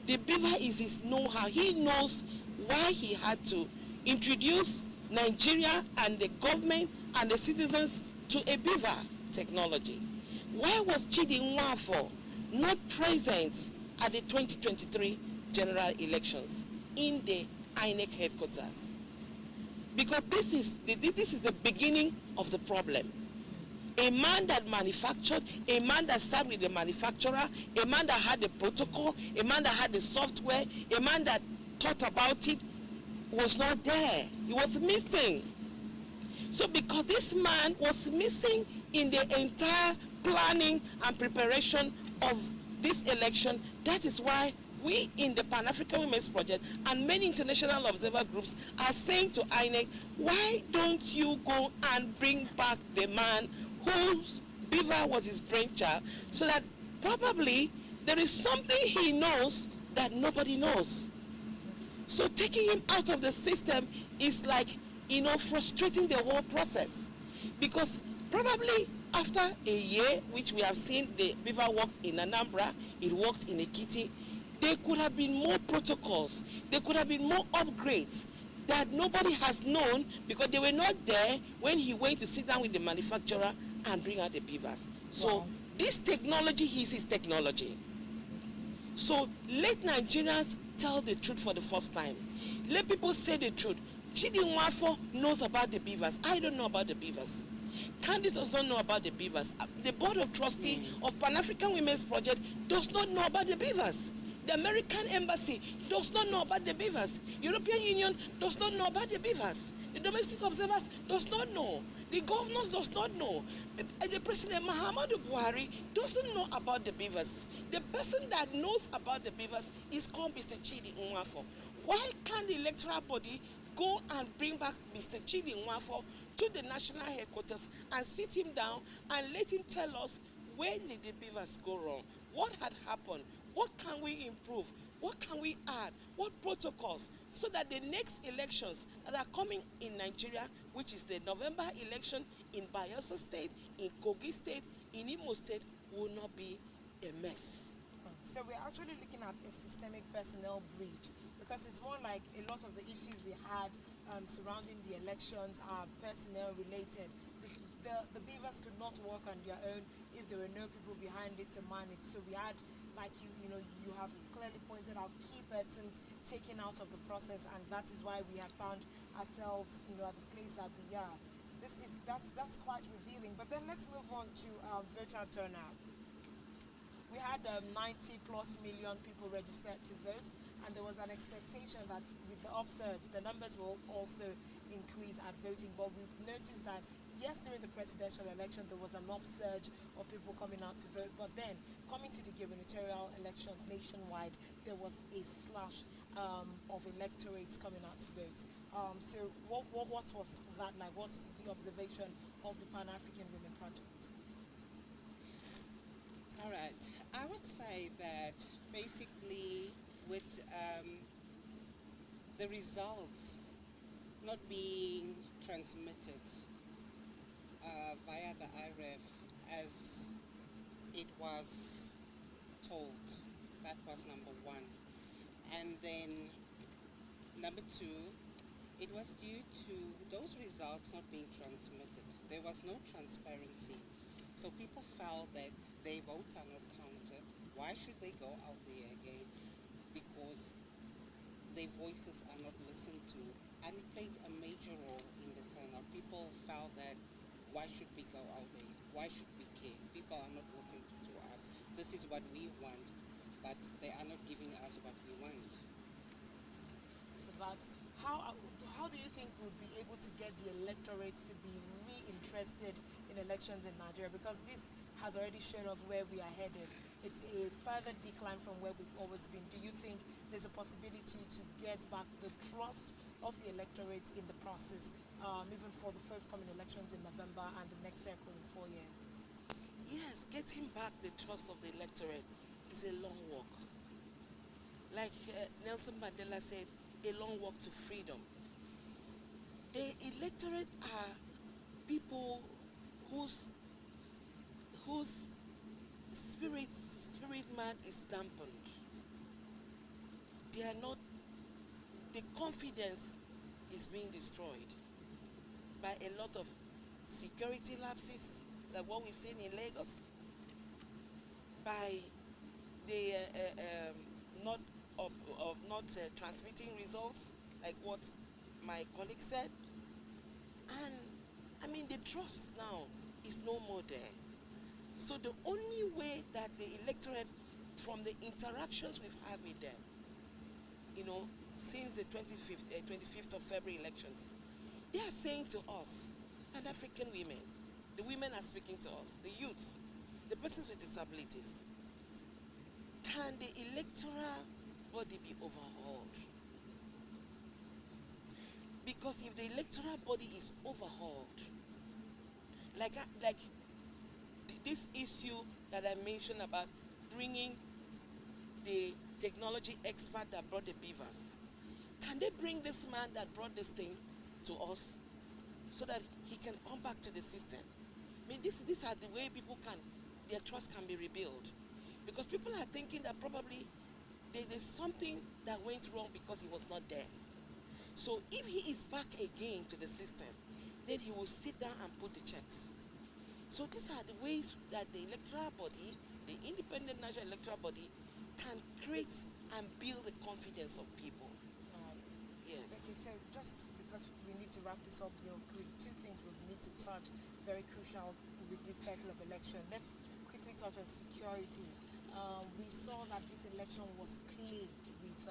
The beaver is his know-how. He knows why he had to introduce Nigeria and the government and the citizens to a beaver technology. Why was Chidi Nwafo not present at the 2023 general elections in the INEC headquarters? Because this is the beginning of the problem. A man that manufactured, a man that started with the manufacturer, a man that had the protocol, a man that had the software, a man that thought about it was not there. He was missing. So because this man was missing in the entire planning and preparation of this election, that is why we in the Pan-African Women's Project and many international observer groups are saying to INEC, why don't you go and bring back the man whose beaver was his brainchild, so that probably there is something he knows that nobody knows. So taking him out of the system is like, you know, frustrating the whole process. Because probably after a year, which we have seen the beaver worked in Anambra, it worked in Ekiti, there could have been more protocols, there could have been more upgrades that nobody has known because they were not there when he went to sit down with the manufacturer and bring out the beavers. So this technology is his technology. So let Nigerians tell the truth for the first time. Let people say the truth. Chidi Nwafo knows about the beavers. I don't know about the beavers. Candice does not know about the beavers. The Board of Trustees of Pan-African Women's Project does not know about the beavers. The American Embassy does not know about the beavers. European Union does not know about the beavers. The domestic observers does not know. The governors does not know. The President Muhammadu Buhari doesn't know about the beavers. The person that knows about the beavers is called Mr. Chidi Nwafo. Why can't the electoral body go and bring back Mr. Chidi Nwafo to the national headquarters and sit him down and let him tell us where did the beavers go wrong? What had happened? What can we improve? What can we add? What protocols? So that the next elections that are coming in Nigeria, which is the November election in Bayelsa State, in Kogi State, in Imo State, will not be a mess. So we're actually looking at a systemic personnel breach, because it's more like a lot of the issues we had surrounding the elections are personnel related. The beavers could not work on their own if there were no people behind it to manage. So we had, like you have clearly pointed out, key persons taken out of the process, and that is why we have found ourselves, at the place that we are. That's quite revealing. But then let's move on to voter turnout. We had 90 plus million people registered to vote, and there was an expectation that with the upsurge, the numbers will also increase at voting. But we've noticed that yes, during the presidential election, there was an upsurge of people coming out to vote. But then, coming to the gubernatorial elections nationwide, there was a slash of electorates coming out to vote. So what was that like? What's the observation of the Pan-African Women Project? All right. I would say that basically with the results not being transmitted via the IREF as it was told, that was number one. And then number two, it was due to those results not being transmitted. There was no transparency. So people felt that their votes are not counted. Why should they go out there again? Because their voices are not listened to. And it played a major role in the turnout. People felt that why should we go out there? Why should we care? People are not listening to us. This is what we want, but they are not giving us what we want. So that's how do you think we'll be able to get the electorate to be re-interested in elections in Nigeria? Because this has already shown us where we are headed. It's a further decline from where we've always been. Do you think there's a possibility to get back the trust of the electorate in the process, even for the forthcoming elections in November and the next cycle in 4 years? Yes, getting back the trust of the electorate is a long walk. Like Nelson Mandela said, a long walk to freedom. The electorate are people whose spirit man is dampened. They are not, the confidence is being destroyed by a lot of security lapses, like what we've seen in Lagos, by the not transmitting results, like what my colleague said. And I mean, the trust now is no more there. So the only way that the electorate, from the interactions we've had with them, since the 25th of February elections, they are saying to us, Pan-African women, the women are speaking to us, the youths, the persons with disabilities, can the electoral body be overhauled? Because if the electoral body is overhauled, like this issue that I mentioned about bringing the technology expert that brought the beavers, can they bring this man that brought this thing to us so that he can come back to the system? I mean, these are the way people their trust can be rebuilt. Because people are thinking that probably there's something that went wrong because he was not there. So if he is back again to the system, then he will sit down and put the checks. So these are the ways that the electoral body, the independent national electoral body, can create and build the confidence of people. Yes. Okay, so just because we need to wrap this up real quick, two things we need to touch, very crucial with this cycle of election. Let's quickly touch on security. We saw that this election was plagued with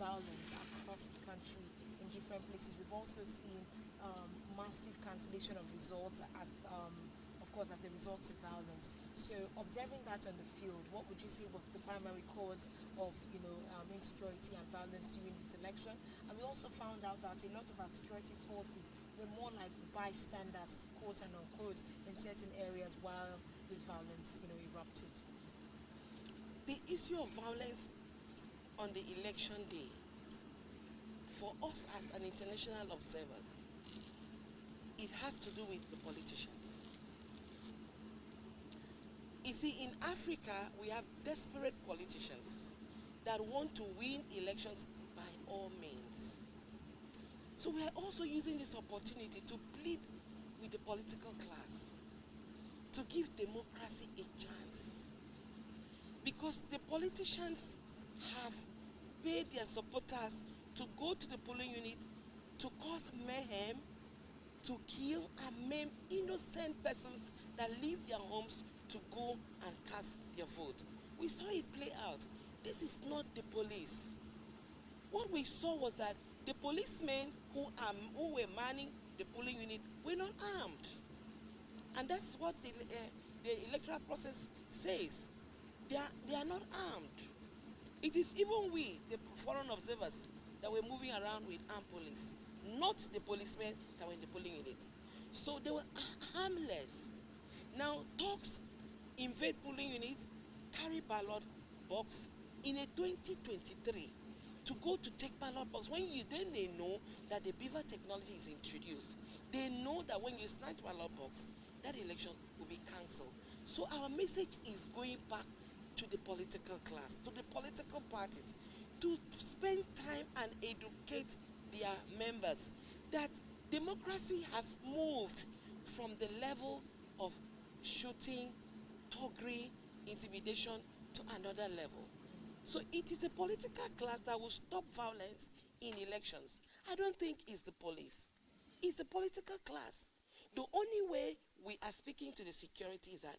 violence across the country in different places. We've also seen massive cancellation of results as of course, as a result of violence. So, observing that on the field, what would you say was the primary cause of, insecurity and violence during this election? And we also found out that a lot of our security forces were more like bystanders, quote and unquote, in certain areas while this violence, erupted. The issue of violence on the election day, for us as an international observers, it has to do with the politicians. You see, in Africa, we have desperate politicians that want to win elections by all means. So we are also using this opportunity to plead with the political class to give democracy a chance. Because the politicians have paid their supporters to go to the polling unit to cause mayhem, to kill and maim innocent persons that leave their homes to go and cast their vote. We saw it play out. This is not the police. What we saw was that the policemen who were manning the polling unit were not armed. And that's what the electoral process says. They are not armed. It is even we, the foreign observers, that were moving around with armed police, not the policemen that were in the polling unit. So they were harmless. Now, thugs invade polling units, carry ballot box in a 2023 to go to take ballot box. When they know that the beaver technology is introduced, they know that when you snatch ballot box, that election will be cancelled. So our message is going back to the political class, to the political parties, to spend time and educate their members that democracy has moved from the level of shooting, thuggery, intimidation to another level. So it is the political class that will stop violence in elections. I don't think it's the police. It's the political class. The only way we are speaking to the security is that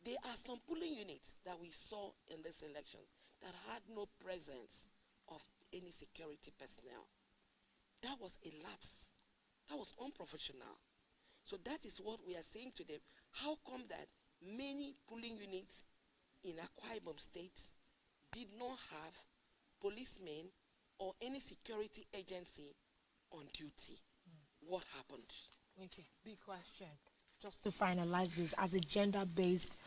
there are some polling units that we saw in these elections that had no presence of any security personnel. That was a lapse. That was unprofessional. So that is what we are saying to them. How come that many polling units in Akwa Ibom State did not have policemen or any security agency on duty? What happened? Okay, big question. Just to finalize this, as a gender-based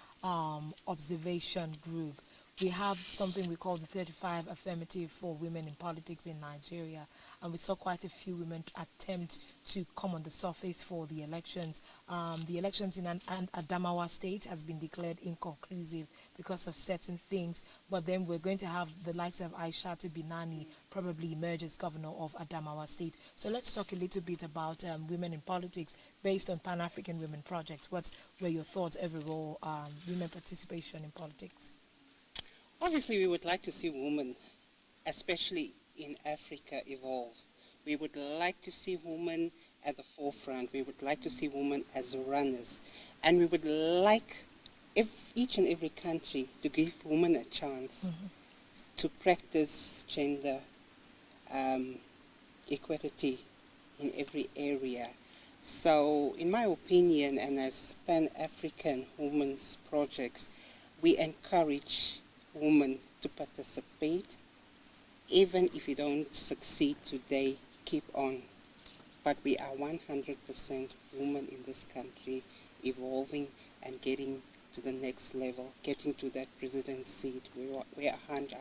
observation group, we have something we call the 35 Affirmative for Women in Politics in Nigeria, and we saw quite a few women attempt to come on the surface for the elections. The elections in Adamawa State has been declared inconclusive because of certain things, but then we're going to have the likes of Aishatu Binani probably emerge as governor of Adamawa State. So let's talk a little bit about women in politics based on Pan-African Women Project. What were your thoughts overall, women participation in politics? Obviously, we would like to see women, especially in Africa, evolve. We would like to see women at the forefront. We would like to see women as runners. And we would like each and every country to give women a chance to practice gender equality in every area. So, in my opinion, and as Pan-African Women's Projects, we encourage women to participate. Even if you don't succeed today, keep on. But we are 100% women in this country, evolving and getting to the next level, getting to that president's seat. We are 100%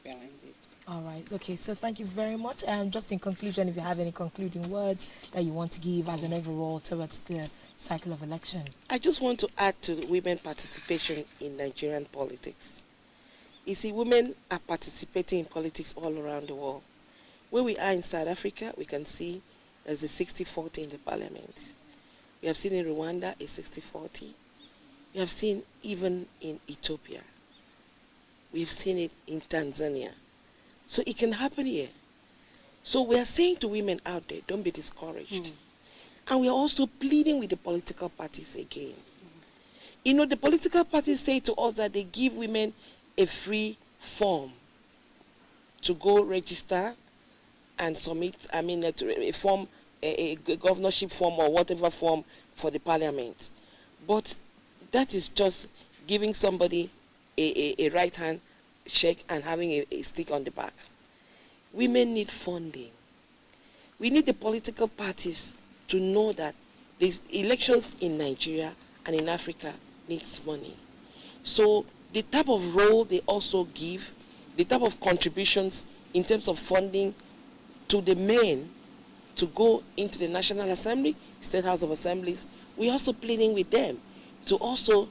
behind it. All right. Okay. So thank you very much. Just in conclusion, if you have any concluding words that you want to give as an overall towards the cycle of election. I just want to add to the women participation in Nigerian politics. You see, women are participating in politics all around the world. Where we are in South Africa, we can see there's a 60-40 in the parliament. We have seen in Rwanda a 60-40. We have seen even in Ethiopia. We've seen it in Tanzania. So it can happen here. So we are saying to women out there, don't be discouraged. And we are also pleading with the political parties again. You know, the political parties say to us that they give women a free form to go register and submit, a form, a governorship form or whatever form for the parliament. But that is just giving somebody a right hand shake and having a stick on the back. Women need funding. We need the political parties to know that these elections in Nigeria and in Africa needs money. So the type of role they also give, the type of contributions in terms of funding to the men to go into the National Assembly, State House of Assemblies, we're also pleading with them to also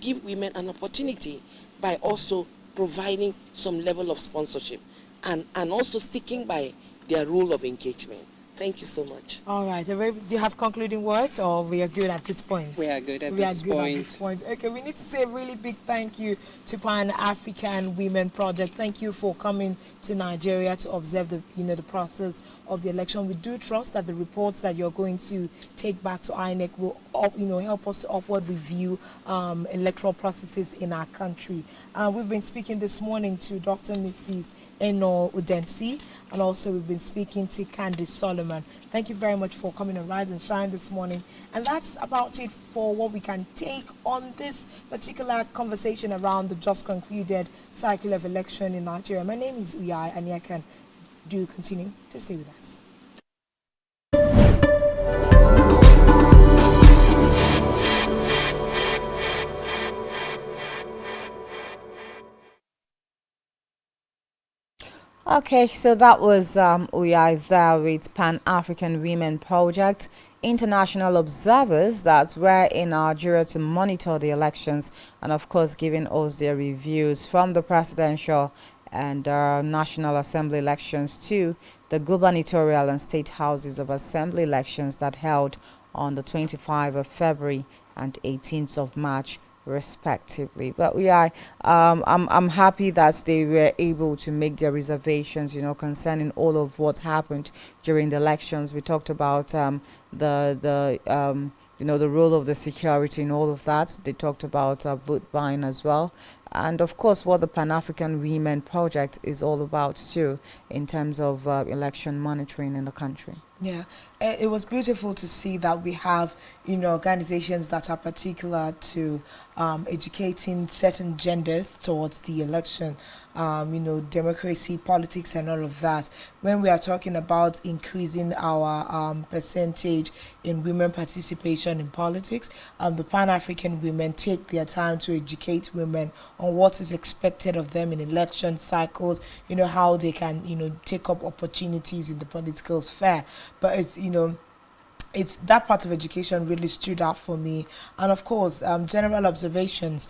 give women an opportunity by also providing some level of sponsorship and also sticking by their rule of engagement. Thank you so much. All right. So do you have concluding words, or we are good at this point? We are good at this point. Okay, we need to say a really big thank you to Pan-African Women Project. Thank you for coming to Nigeria to observe the process of the election. We do trust that the reports that you're going to take back to INEC will help us to upward review electoral processes in our country. We've been speaking this morning to Dr. Mrs. Eno Udensi, and also we've been speaking to Candice Solomon. Thank you very much for coming on Rise and Shine this morning. And that's about it for what we can take on this particular conversation around the just concluded cycle of election in Nigeria. My name is Uyai, and I can continue to stay with us. Okay, so that was Uyai there with Pan-African Women Project. International observers that were in Nigeria to monitor the elections, and of course giving us their reviews from the presidential and National Assembly elections to the gubernatorial and state houses of assembly elections that held on the 25th of February and 18th of March respectively. But I'm happy that they were able to make their reservations, concerning all of what happened during the elections. We talked about the role of the security and all of that. They talked about vote buying as well, and of course what the Pan-African Women Project is all about too, in terms of election monitoring in the country. Yeah, it was beautiful to see that we have, organizations that are particular to educating certain genders towards the election, democracy, politics, and all of that. When we are talking about increasing our percentage in women participation in politics, the Pan-African women take their time to educate women on what is expected of them in election cycles, how they can, take up opportunities in the political sphere. But it's that part of education really stood out for me. And of course, general observations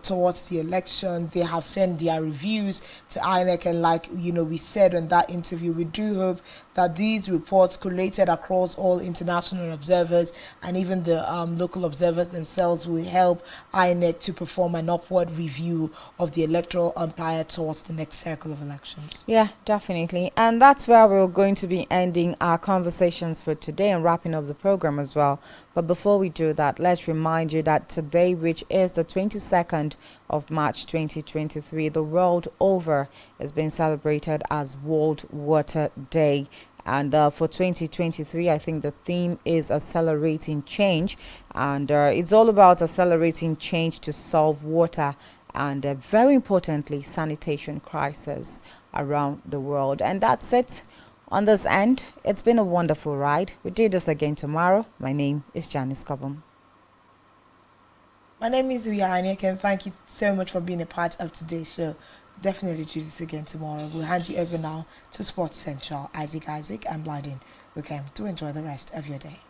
towards the election. They have sent their reviews to INEC, and like we said in that interview, we do hope that these reports collated across all international observers and even the local observers themselves will help INEC to perform an upward review of the electoral umpire towards the next cycle of elections. Yeah, definitely. And that's where we're going to be ending our conversations for today and wrapping up the program as well. But before we do that, let's remind you that today, which is the 22nd of March 2023, the world over is being celebrated as World Water Day. And for 2023, I think the theme is accelerating change. And it's all about accelerating change to solve water and very importantly, sanitation crisis around the world. And that's it. On this end, it's been a wonderful ride. We do this again tomorrow. My name is Janice Cobham. My name is Uyai, and thank you so much for being a part of today's show. Definitely do this again tomorrow. We'll hand you over now to Sports Central. Isaac and Blyden. Okay, do enjoy the rest of your day.